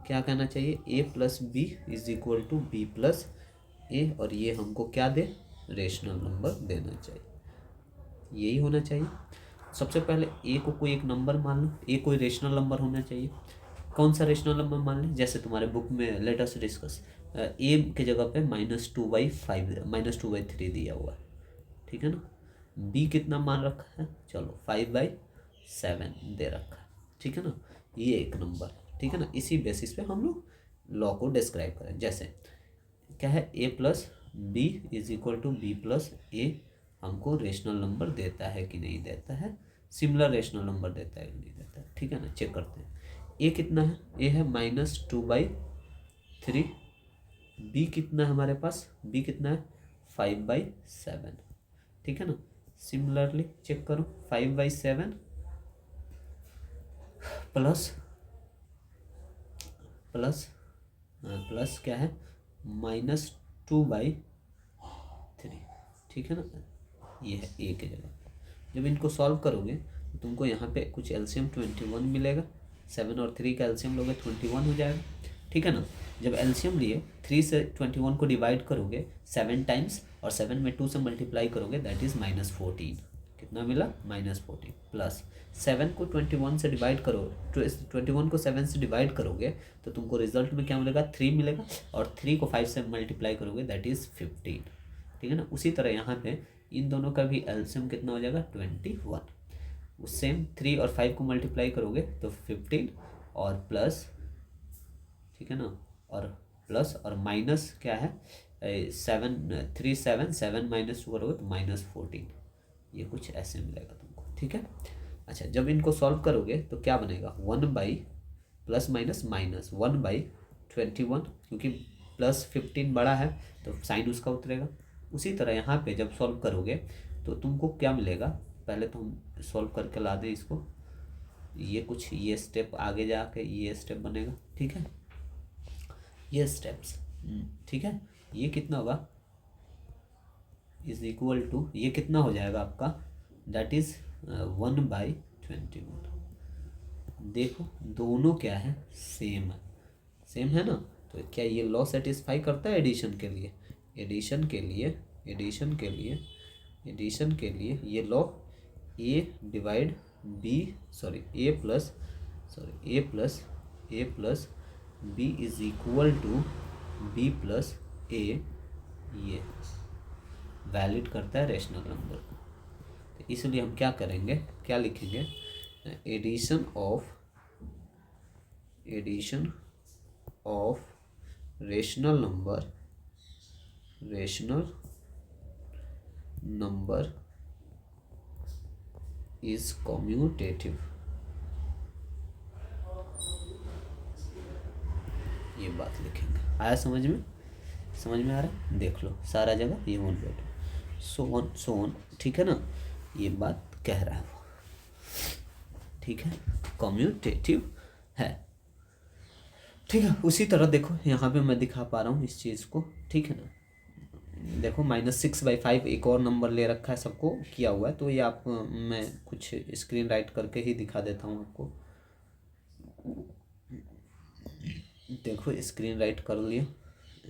क्या कहना चाहिए, a plus B is equal to B plus A, और ये हमको क्या दे, रेशनल नंबर देना चाहिए, यही होना चाहिए। सबसे पहले a को कोई एक नंबर मान लो, a कोई रेशनल नंबर होना चाहिए। कौन सा रेशनल नंबर मान लें, जैसे तुम्हारे बुक में लेट अस डिस्कस, a के जगह पे -2/3 दिया हुआ है, ठीक है ना। b कितना मान रखा है, चलो 5/7 दे रखा है, ठीक है ना, ये एक नंबर, ठीक है ना। इसी बेसिस पे हम लोग लॉ को डिस्क्राइब करें, जैसे क्या है, a plus B is equal to B plus A हमको रेशनल नंबर देता है कि नहीं देता है, सिमिलर रेशनल नंबर देता है कि नहीं देता है, ठीक है ना, चेक करते हैं। a कितना है, a है -2/3, b कितना है हमारे पास, b कितना है 5/7, ठीक है ना। सिमिलरली चेक करो, 5/7 प्लस प्लस प्लस क्या है -2/3, ठीक है ना, ये है ए की जगह। जब इनको सॉल्व करोगे तो तुमको यहाँ पे कुछ एलसीएम 21 मिलेगा, 7 और 3 का एलसीएम लोगे 21 हो जाएगा, ठीक है ना। जब एलसीएम लिए 3 से 21 को डिवाइड करोगे 7 टाइम्स और 7 में 2 से मल्टीप्लाई करोगे, दैट इज़ -14। कितना मिला? -14 प्लस 7 को 21 से डिवाइड करो, 21 को 7 से डिवाइड करोगे तो तुमको रिजल्ट में क्या मिलेगा? 3 मिलेगा, और 3 को 5 से मल्टीप्लाई करोगे दैट इज़ 15, ठीक है ना। उसी तरह यहाँ पे इन दोनों का भी एलसीएम कितना हो जाएगा? 21। उस सेम 3 और 5 को मल्टीप्लाई करोगे तो 15 और प्लस, ठीक है ना, और प्लस और माइनस क्या है 7, 3 7 7 -2 करोगे तो -14, ये कुछ ऐसे मिलेगा तुमको, ठीक है। अच्छा, जब इनको सॉल्व करोगे तो क्या बनेगा? 1/, प्लस माइनस माइनस 1/21, क्योंकि प्लस 15 बड़ा है तो साइन उसका उतरेगा। उसी तरह यहाँ पे जब सॉल्व करोगे तो तुमको क्या मिलेगा? पहले तो हम सॉल्व करके ला दें इसको, ये कुछ ये स्टेप आगे जाके ये स्टेप बनेगा, ठीक है, ये स्टेप्स, ठीक है। ये कितना होगा? इज इक्वल टू, ये कितना हो जाएगा आपका? That is 1/21। देखो दोनों क्या है? सेम है, सेम है ना। तो क्या ये लॉ सेटिस्फाई करता है एडिशन के लिए? एडिशन के लिए, एडिशन के लिए, एडिशन के लिए ये law A divide B, sorry A plus B is equal to B plus A, ये वैलिड करता है रेशनल नंबर को। तो इसलिए हम क्या करेंगे, क्या लिखेंगे? Addition of rational number is commutative. ये बात लिखेंगे। आया समझ में? समझ में आ रहा है? देख लो सारा जगह ये 1/2 सो ऑन, ठीक है ना। ये बात कह रहा है वो, ठीक है, कम्यूटेटिव है, ठीक है। उसी तरह देखो यहाँ पे मैं दिखा पा रहा हूँ इस चीज़ को, ठीक है ना। देखो -6/5 एक और नंबर ले रखा है, सबको किया हुआ है, तो ये आप मैं कुछ स्क्रीन राइट करके ही दिखा देता हूँ आपको। देखो स्क्रीन राइट कर लिया,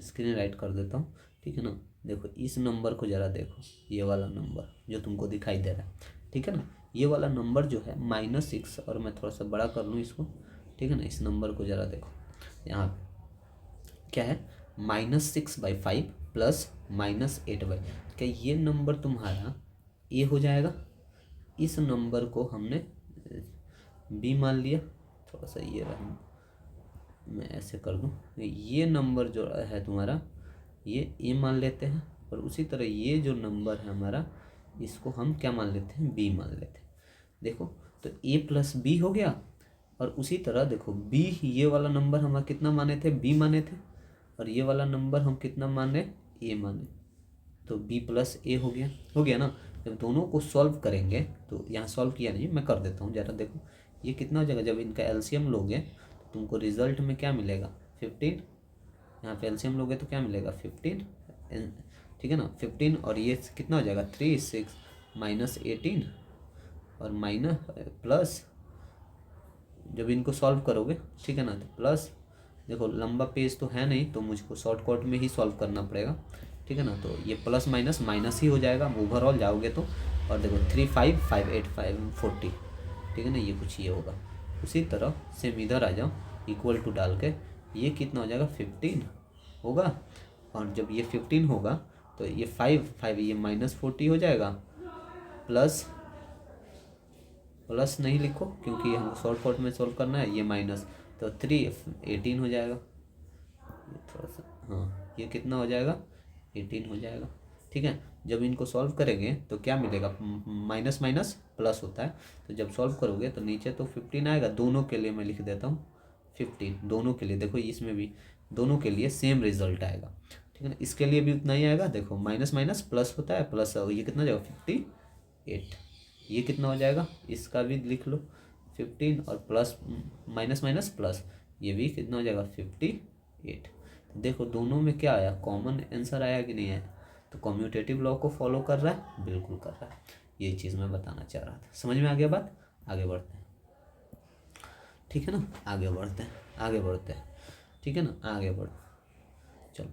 स्क्रीन राइट कर देता हूँ, ठीक है ना। देखो इस नंबर को ज़रा देखो, ये वाला नंबर जो तुमको दिखाई दे रहा है, ठीक है ना। ये वाला नंबर जो है -6, और मैं थोड़ा सा बड़ा कर लूँ इसको, ठीक है ना। इस नंबर को ज़रा देखो, यहाँ पे क्या है? -6/5 प्लस -8/, क्या ये नंबर तुम्हारा ए हो जाएगा? इस नंबर को हमने बी मान लिया, थोड़ा सा ये रहा, मैं ऐसे कर दूं, ये नंबर जो है तुम्हारा ये ए मान लेते हैं, और उसी तरह ये जो नंबर है हमारा, इसको हम क्या मान लेते हैं? बी मान लेते हैं। देखो तो ए प्लस बी हो गया, और उसी तरह देखो बी, ये वाला नंबर हम कितना माने थे? बी माने थे, और ये वाला नंबर हम कितना माने? ए माने, तो बी प्लस ए हो गया ना। जब दोनों को सॉल्व करेंगे तो यहाँ सॉल्व किया नहीं, मैं कर देता हूँ ज़रा। देखो ये कितना हो जाएगा? जब इनका एलसीएम लोगे तो तुमको रिजल्ट में क्या मिलेगा? 15। यहाँ पे एलसीएम लोगे तो क्या मिलेगा? 15, ठीक है ना। 15 और ये कितना हो जाएगा? 3 6 -18 और माइनस प्लस, जब इनको सॉल्व करोगे, ठीक है ना, तो प्लस, देखो लंबा पेज तो है नहीं तो मुझको शॉर्टकट में ही सॉल्व करना पड़ेगा, ठीक है ना। तो ये प्लस माइनस माइनस ही हो जाएगा ओवरऑल जाओगे तो, और देखो 3 5 5 8 5 40, ठीक है ना, ये कुछ ये होगा। उसी तरह सेम इधर आ जाओ, इक्वल टू डाल के, ये कितना हो जाएगा? 15 होगा, और जब ये 15 होगा तो ये 5 5 ये -40 हो जाएगा, प्लस नहीं लिखो क्योंकि हमको शॉर्टकट में सॉल्व करना है, ये माइनस, तो 3 18 हो जाएगा, ये थोड़ा सा, हाँ ये कितना हो जाएगा? 18 हो जाएगा, ठीक है। जब इनको सॉल्व करेंगे तो क्या मिलेगा? माइनस माइनस प्लस होता है, तो जब सॉल्व करोगे तो नीचे तो 15 आएगा, दोनों के लिए मैं लिख देता हूँ 15, दोनों के लिए। देखो इसमें भी दोनों के लिए सेम रिजल्ट आएगा, ठीक है ना। इसके लिए भी उतना ही आएगा, देखो माइनस माइनस प्लस होता है, प्लस ये कितना हो जाएगा? 58, ये कितना हो जाएगा? इसका भी लिख लो 15 और प्लस माइनस माइनस प्लस, ये भी कितना हो जाएगा 58। देखो दोनों में क्या आया, कॉमन आंसर आया कि नहीं आया। तो कम्यूटेटिव लॉ को फॉलो कर रहा है, बिल्कुल कर रहा है। ये चीज़ मैं बताना चाह रहा था। समझ में आ गया बात। आगे बढ़ते हैं, ठीक है ना, आगे बढ़ते हैं, आगे बढ़ते हैं, ठीक है ना, आगे बढ़ो। चलो,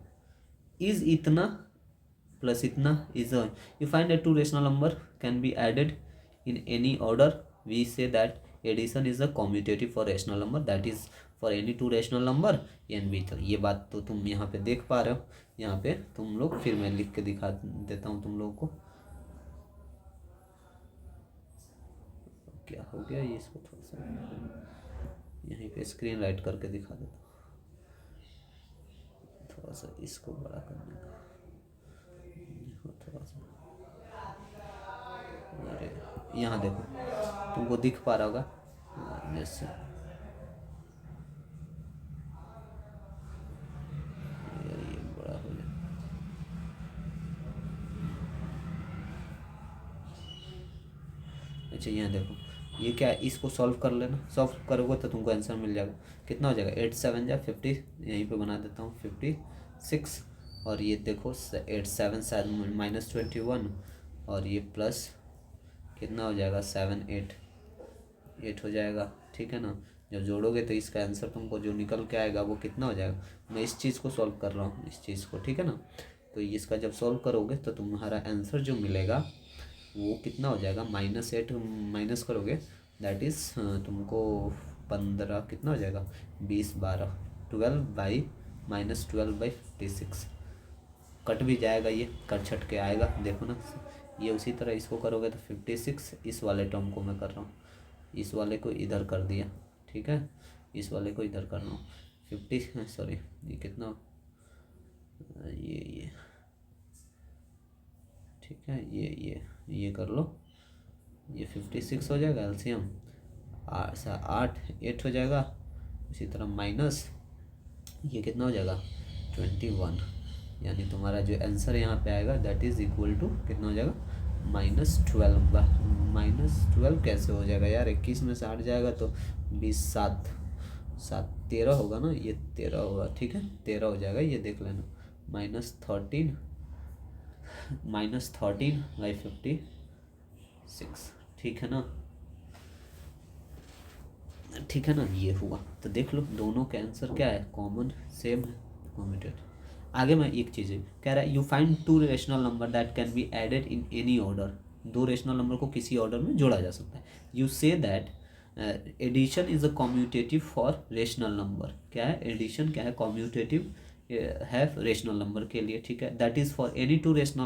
इज इतना प्लस इतना is you find that two rational number can be added in any order, we say that addition is a commutative for rational number that is for any two rational number an b. तो ये बात तो तुम यहाँ पे देख पा रहे हो, यहाँ पे तुम लोग, फिर मैं लिख के दिखा देता हूँ तुम लोगों को। क्या हो गया ये, इसको थोड़ा सा यहीं पे स्क्रीन राइट करके दिखा देता हूँ, थोड़ा सा इसको बड़ा करने का, थोड़ा सा। अरे यहाँ देखो, तुमको दिख पा रहा होगा जैसे, ये बड़ा हो जाए। अच्छा यहाँ देखो, ये क्या है, इसको सॉल्व कर लेना, सॉल्व करोगे तो तुमको आंसर मिल जाएगा। कितना हो जाएगा 8 7 जा 50, यहीं पे बना देता हूँ 56। और ये देखो 8 7 शायद -21, और ये प्लस कितना हो जाएगा 7 8 हो जाएगा, ठीक है ना। जब जोड़ोगे तो इसका आंसर तुमको जो निकल के आएगा वो कितना हो जाएगा। मैं इस चीज़ को सॉल्व कर रहा हूँ, इस चीज़ को, ठीक है ना। तो इसका जब सॉल्व करोगे तो तुम्हारा आंसर जो मिलेगा वो कितना हो जाएगा, -8 माइनस करोगे दैट इज़ तुमको 15 कितना हो जाएगा 20 12 12/-12/56 कट भी जाएगा, ये कट छट के आएगा, देखो ना। ये उसी तरह इसको करोगे तो 56, इस वाले टर्म को मैं कर रहा हूँ, इस वाले को इधर कर दिया, ठीक है, इस वाले को इधर कर रहा हूँ 50, सॉरी ये कितना, ये ठीक है, ये कर लो, ये 56 हो जाएगा एलसीएम 8 हो जाएगा। इसी तरह माइनस ये कितना हो जाएगा 21, यानी तुम्हारा जो आंसर यहाँ पे आएगा दैट इज़ इक्वल टू कितना हो जाएगा -12 कैसे हो जाएगा यार, 21 में से 8 जाएगा तो 20 7 13 होगा ना, ये 13 होगा, ठीक है 13 हो जाएगा, ये देख लेना -13/56, ठीक है ना, ठीक है ना। ये हुआ, तो देख लो दोनों का आंसर क्या है, कॉमन सेम है, कॉम्यूटेटिव। आगे मैं एक चीज़ कह रहा है, you find two rational number that can be added in any order, दो रेशनल नंबर को किसी ऑर्डर में जोड़ा जा सकता है। You say that addition is a commutative for rational number, क्या है एडिशन, क्या है कॉम्यूटेटिव है रेशनल नंबर के लिए, ठीक है। That is for any two rational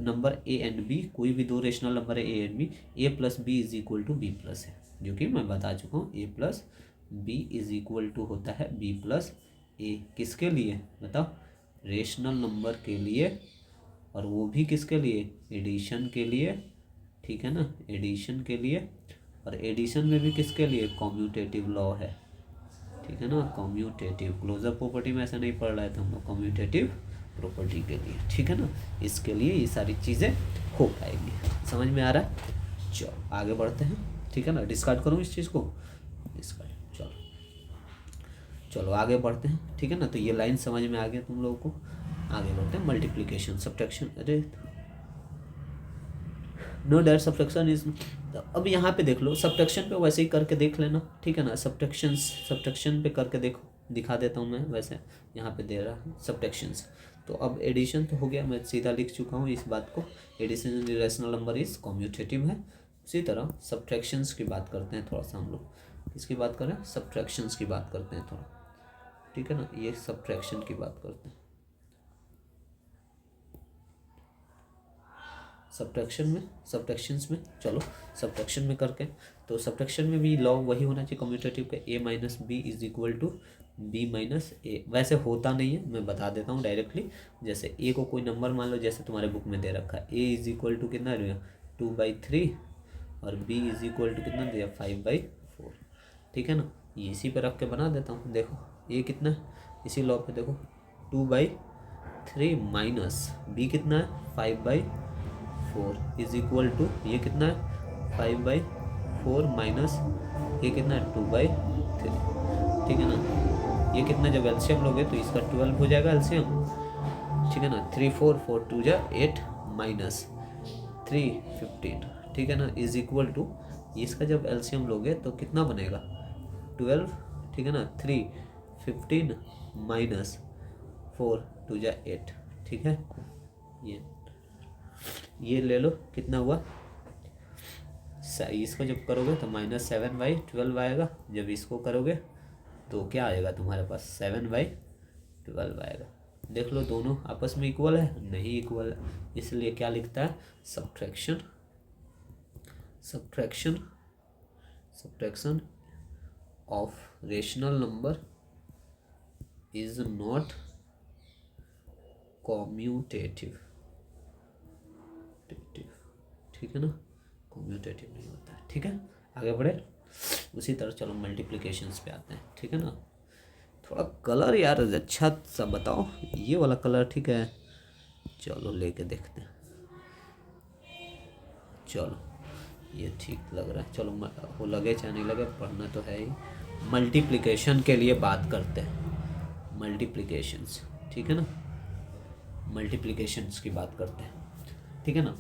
number A and B, कोई भी दो रेशनल नंबर है A and B, A plus B is equal to B plus है, जो कि मैं बता चुका हूँ, A plus B is equal to होता है बी प्लस ए। किसके लिए बताओ, रेशनल नंबर के लिए, और वो भी किसके लिए, एडिशन के लिए, ठीक है ना, एडिशन के लिए। और एडिशन में भी किसके लिए, कॉम्यूटेटिव लॉ है, ठीक है ना, कॉम्यूटेटिव। क्लोजर प्रॉपर्टी में ऐसा नहीं पढ़ रहा है तो हम लोग कॉम्यूटेटिव प्रॉपर्टी के लिए, ठीक है ना, इसके लिए ये सारी चीज़ें हो पाएंगी। समझ में आ रहा है। चलो आगे बढ़ते हैं, ठीक है ना, डिस्कार्ड करूँ इस चीज़ को, डिस्कार्ड। चलो आगे बढ़ते हैं, ठीक है ना। तो ये लाइन समझ में आ गया तुम लोगों को। आगे बढ़ते हैं, मल्टीप्लिकेशन सब्ट्रैक्शन, अरे नो डैट सब्ट्रैक्शन इज, अब यहाँ पे देख लो, सब्ट्रैक्शन पे वैसे ही करके देख लेना, ठीक है ना। सब्ट्रैक्शन पे करके देखो, दिखा देता हूँ मैं, वैसे यहाँ पे दे रहा है सब्ट्रैक्शंस। तो अब एडिशन तो हो गया, मैं सीधा लिख चुका हूँ इस बात को, addition rational number is commutative है। उसी तरह सब्ट्रैक्शंस की बात करते हैं थोड़ा सा हम लोग, किसकी बात करें, सब्ट्रैक्शंस की बात करते हैं थोड़ा, ठीक है ना, ये सब्ट्रैक्शन की बात करते हैं, सब्ट्रैक्शंस में। चलो सब्ट्रैक्शन में करके, तो सब्ट्रैक्शन में भी लॉ वही होना चाहिए कम्यूटेटिव का, a minus B is equal to b minus A. वैसे होता नहीं है, मैं बता देता हूँ डायरेक्टली। जैसे a को कोई नंबर मान लो, जैसे तुम्हारे बुक में दे रखा है, a इज इक्वल टू कितना दिया 2/3, और b इज इक्वल टू कितना दिया 5/4, ठीक है ना। ये इसी पे रख के बना देता हूँ, देखो a कितना है, इसी लॉ पे देखो 2/3 माइनस b कितना है 5/4 इज इक्वल टू, ये कितना है 5/4 माइनस ये कितना है 2/3, ठीक है ना। ये कितना, जब एलसीएम लोगे तो इसका 12 हो जाएगा एलसीएम, ठीक है ना। 3 4 4 2 जा 8 माइनस 3 15, ठीक है ना, इज इक्वल टू, इसका जब एलसीएम लोगे तो कितना बनेगा 12, ठीक है ना। 3 15 माइनस 4 2 जा 8, ठीक है। ये ले लो, कितना हुआ, इसको जब करोगे तो -7/12 आएगा। जब इसको करोगे तो क्या आएगा तुम्हारे पास, 7/12 आएगा। देख लो दोनों आपस में इक्वल है, नहीं इक्वल है, इसलिए क्या लिखता है, subtraction of rational number is not commutative, ठीक है ना, कॉम्यूटेटिव नहीं होता है, ठीक है। आगे बढ़े, उसी तरह चलो मल्टीप्लिकेशंस पे आते हैं, ठीक है ना। थोड़ा कलर यार अच्छा सा बताओ, ये वाला कलर ठीक है, चलो लेके देखते हैं। चलो ये ठीक लग रहा है, चलो वो लगे चाहे नहीं लगे, पढ़ना तो है ही। मल्टीप्लिकेशन के लिए बात करते हैं, मल्टीप्लिकेशंस, ठीक है ना, मल्टीप्लिकेशंस की बात करते हैं, ठीक है ना।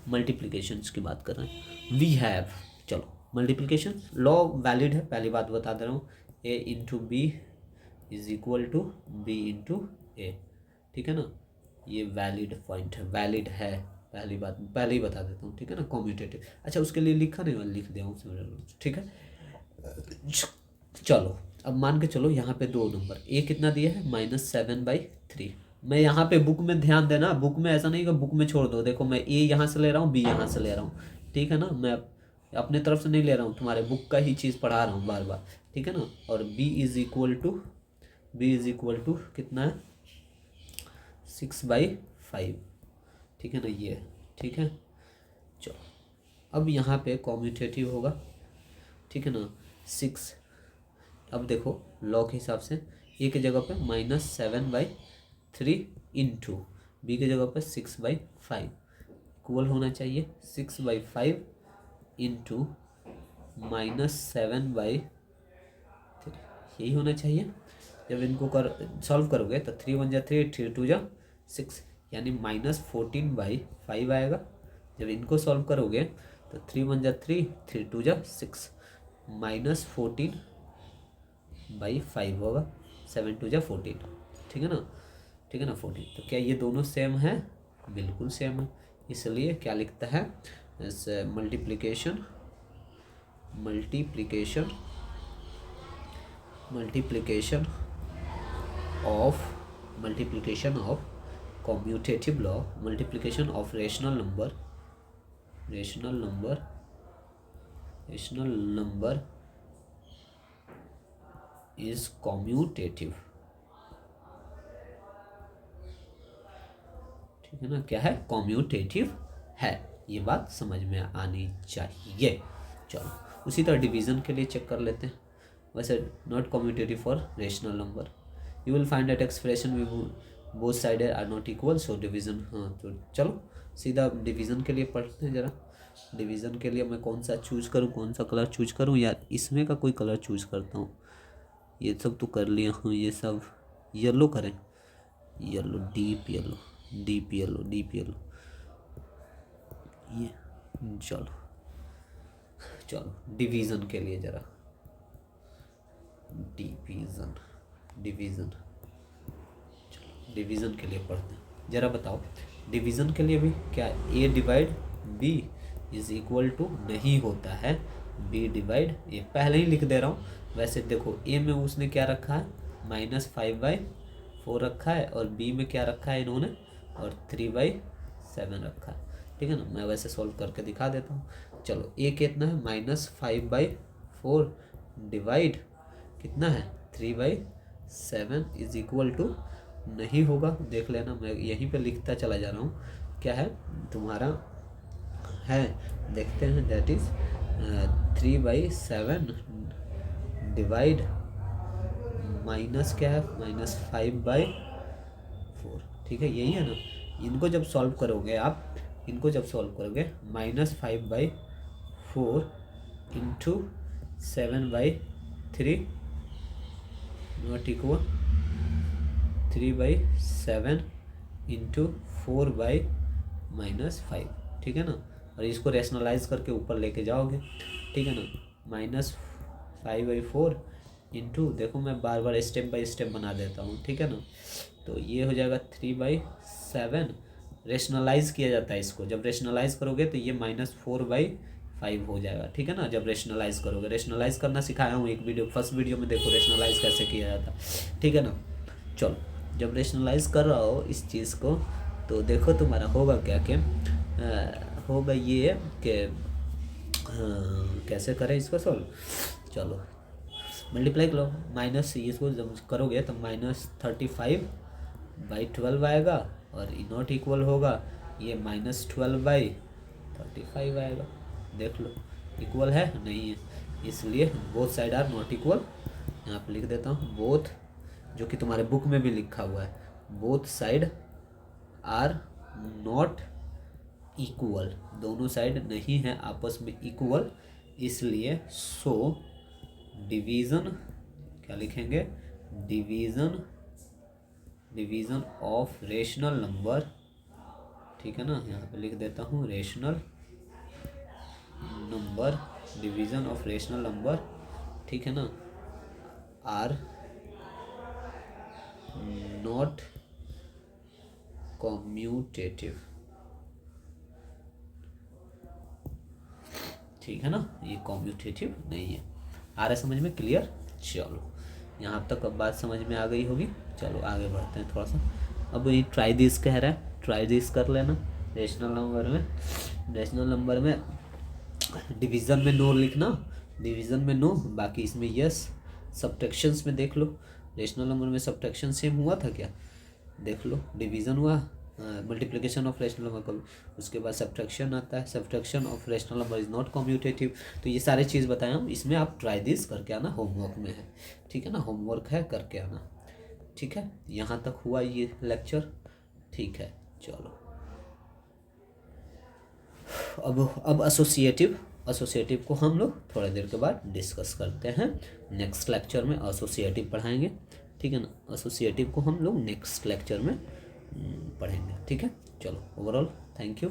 मल्टीप्लिकेशंस की बात कर रहे हैं, वी हैव, चलो मल्टीप्लिकेशन लॉ वैलिड है, पहली बात बता दे रहा हूँ, a into B is equal to B into A, ठीक है ना। ये वैलिड पॉइंट है, वैलिड है, पहली बात पहले ही बता देता हूँ, ठीक है ना। कॉम्यूटेटिव, अच्छा उसके लिए लिखा नहीं, मैं लिख दिया हूँ, ठीक है। चलो अब मान के चलो यहाँ पे दो नंबर, ए कितना दिया है -7/3। मैं यहाँ पे बुक में ध्यान देना, बुक में ऐसा नहीं कि बुक में छोड़ दो, देखो मैं ए यहाँ से ले रहा हूँ, बी यहाँ से ले रहा हूँ, ठीक है ना। मैं अपने तरफ से नहीं ले रहा हूँ, तुम्हारे बुक का ही चीज़ पढ़ा रहा हूँ बार बार, ठीक है ना। और b इज इक्वल टू कितना है 6/5, ठीक है ना, ये ठीक है। चलो अब यहाँ पे कॉम्यूटेटिव होगा, ठीक है ना, 6। अब देखो लॉ के हिसाब से ए के जगह पे -7/3 इंटू बी के जगह पे 6/5 इक्वल होना चाहिए 6/5 इंटू -7/3, यही होना चाहिए। जब इनको सॉल्व करोगे तो 3 1 जा 3, 3 2 जा 6, यानी -14/5 आएगा। जब इनको सॉल्व करोगे तो 3 1 जा 3, 3 2 जा 6, -14/5 होगा, 7 2 जा 14, ठीक है ना, ठीक है ना 14। तो क्या ये दोनों सेम है, बिल्कुल सेम है, इसलिए क्या लिखता है, multiplication of commutative law, multiplication of rational number is commutative, ठीक है ना, क्या है, कॉम्यूटेटिव है, ये बात समझ में आनी चाहिए। चलो उसी तरह डिवीजन के लिए चेक कर लेते हैं, वैसे not commutative for rational number, you will find that expression with both sided are not equal, so division. हाँ तो चलो सीधा डिवीजन के लिए पढ़ते हैं जरा। डिवीजन के लिए मैं कौन सा चूज करूँ, कौन सा कलर चूज करूँ यार, इसमें का कोई कलर चूज करता हूँ, ये सब तो कर लिया हूँ, ये सब येलो करें, येलो, डीप येलो, ये चलो डिवीज़न के लिए जरा, डिवीज़न चलो डिवीज़न के लिए पढ़ते हैं, जरा बताओ डिवीज़न के लिए भी क्या a divide b is equal to नहीं होता है b डिवाइड a, पहले ही लिख दे रहा हूँ। वैसे देखो a में उसने क्या रखा है -5/4 रखा है, और b में क्या रखा है इन्होंने, और 3/7 रखा है, ठीक है ना। मैं वैसे सॉल्व करके दिखा देता हूँ। चलो a कितना है -5/4 डिवाइड कितना है 3/7 इज इक्वल टू, नहीं होगा, देख लेना, मैं यहीं पे लिखता चला जा रहा हूँ, क्या है तुम्हारा है, देखते हैं, दैट इज 3/7 डिवाइड माइनस क्या है -5/4, ठीक है, यही है ना। इनको जब सॉल्व करोगे आप, -5/4 इंटू 7/3 नॉट इक्वल 3/7 इंटू 4/-5, ठीक है ना। और इसको रेशनलाइज करके ऊपर लेके जाओगे, ठीक है ना। -5/4 इंटू, देखो मैं बार बार स्टेप बाय स्टेप बना देता हूँ, ठीक है ना। तो ये हो जाएगा 3/7, रेशनलाइज किया जाता है इसको, जब रेशनलाइज करोगे तो ये -4/5 हो जाएगा, ठीक है ना। जब रेशनलाइज करोगे, रेशनलाइज करना सिखाया हूँ एक वीडियो, फर्स्ट वीडियो में देखो रेशनलाइज कैसे किया जाता, ठीक है ना। चलो, जब रेशनलाइज कर रहा हो इस चीज़ को, तो देखो तुम्हारा होगा क्या कि होगा ये कि कैसे करें इसको सॉल्व। चलो मल्टीप्लाई करो, माइनस इसको जब करोगे तो -35/12 आएगा, और नॉट इक्वल होगा ये -12/35 आएगा। देख लो इक्वल है नहीं है, इसलिए both side are not equal. यहाँ पे लिख देता हूँ बोथ, जो कि तुम्हारे बुक में भी लिखा हुआ है, both side are not equal, दोनों साइड नहीं है आपस में इक्वल, इसलिए सो डिवीज़न, क्या लिखेंगे, डिवीज़न ऑफ रेशनल नंबर, ठीक है ना। यहाँ पे लिख देता हूँ rational number, division of rational number, ठीक है ना, आर नॉट कम्यूटेटिव, ठीक है ना, ये कम्यूटेटिव नहीं है। आ रहा है समझ में, क्लियर। चलो यहाँ तक अब बात समझ में आ गई होगी। चलो आगे बढ़ते हैं थोड़ा सा। अब ये ट्राई दिस कह रहा है, ट्राई दिस कर लेना। रेशनल नंबर में डिवीज़न में नो लिखना, डिवीज़न में नो, बाकी इसमें यस। सब्ट्रैक्शंस में देख लो, रेशनल नंबर में सब्ट्रैक्शन सेम हुआ था क्या, देख लो, डिवीज़न हुआ, मल्टीप्लिकेशन ऑफ रेशनल नंबर करो, उसके बाद सब्ट्रैक्शन आता है, subtraction of rational number is not commutative. तो ये सारे चीज़ बताया हूँ, इसमें आप ट्राई दिस करके आना, होमवर्क में है, ठीक है ना, होमवर्क है करके आना, ठीक है। यहाँ तक हुआ ये लेक्चर, ठीक है। चलो अब एसोसिएटिव को हम लोग थोड़ी देर के बाद डिस्कस करते हैं। नेक्स्ट लेक्चर में एसोसिएटिव पढ़ाएंगे, ठीक है ना। एसोसिएटिव को हम लोग नेक्स्ट लेक्चर में पढ़ेंगे, ठीक है। चलो ओवरऑल थैंक यू।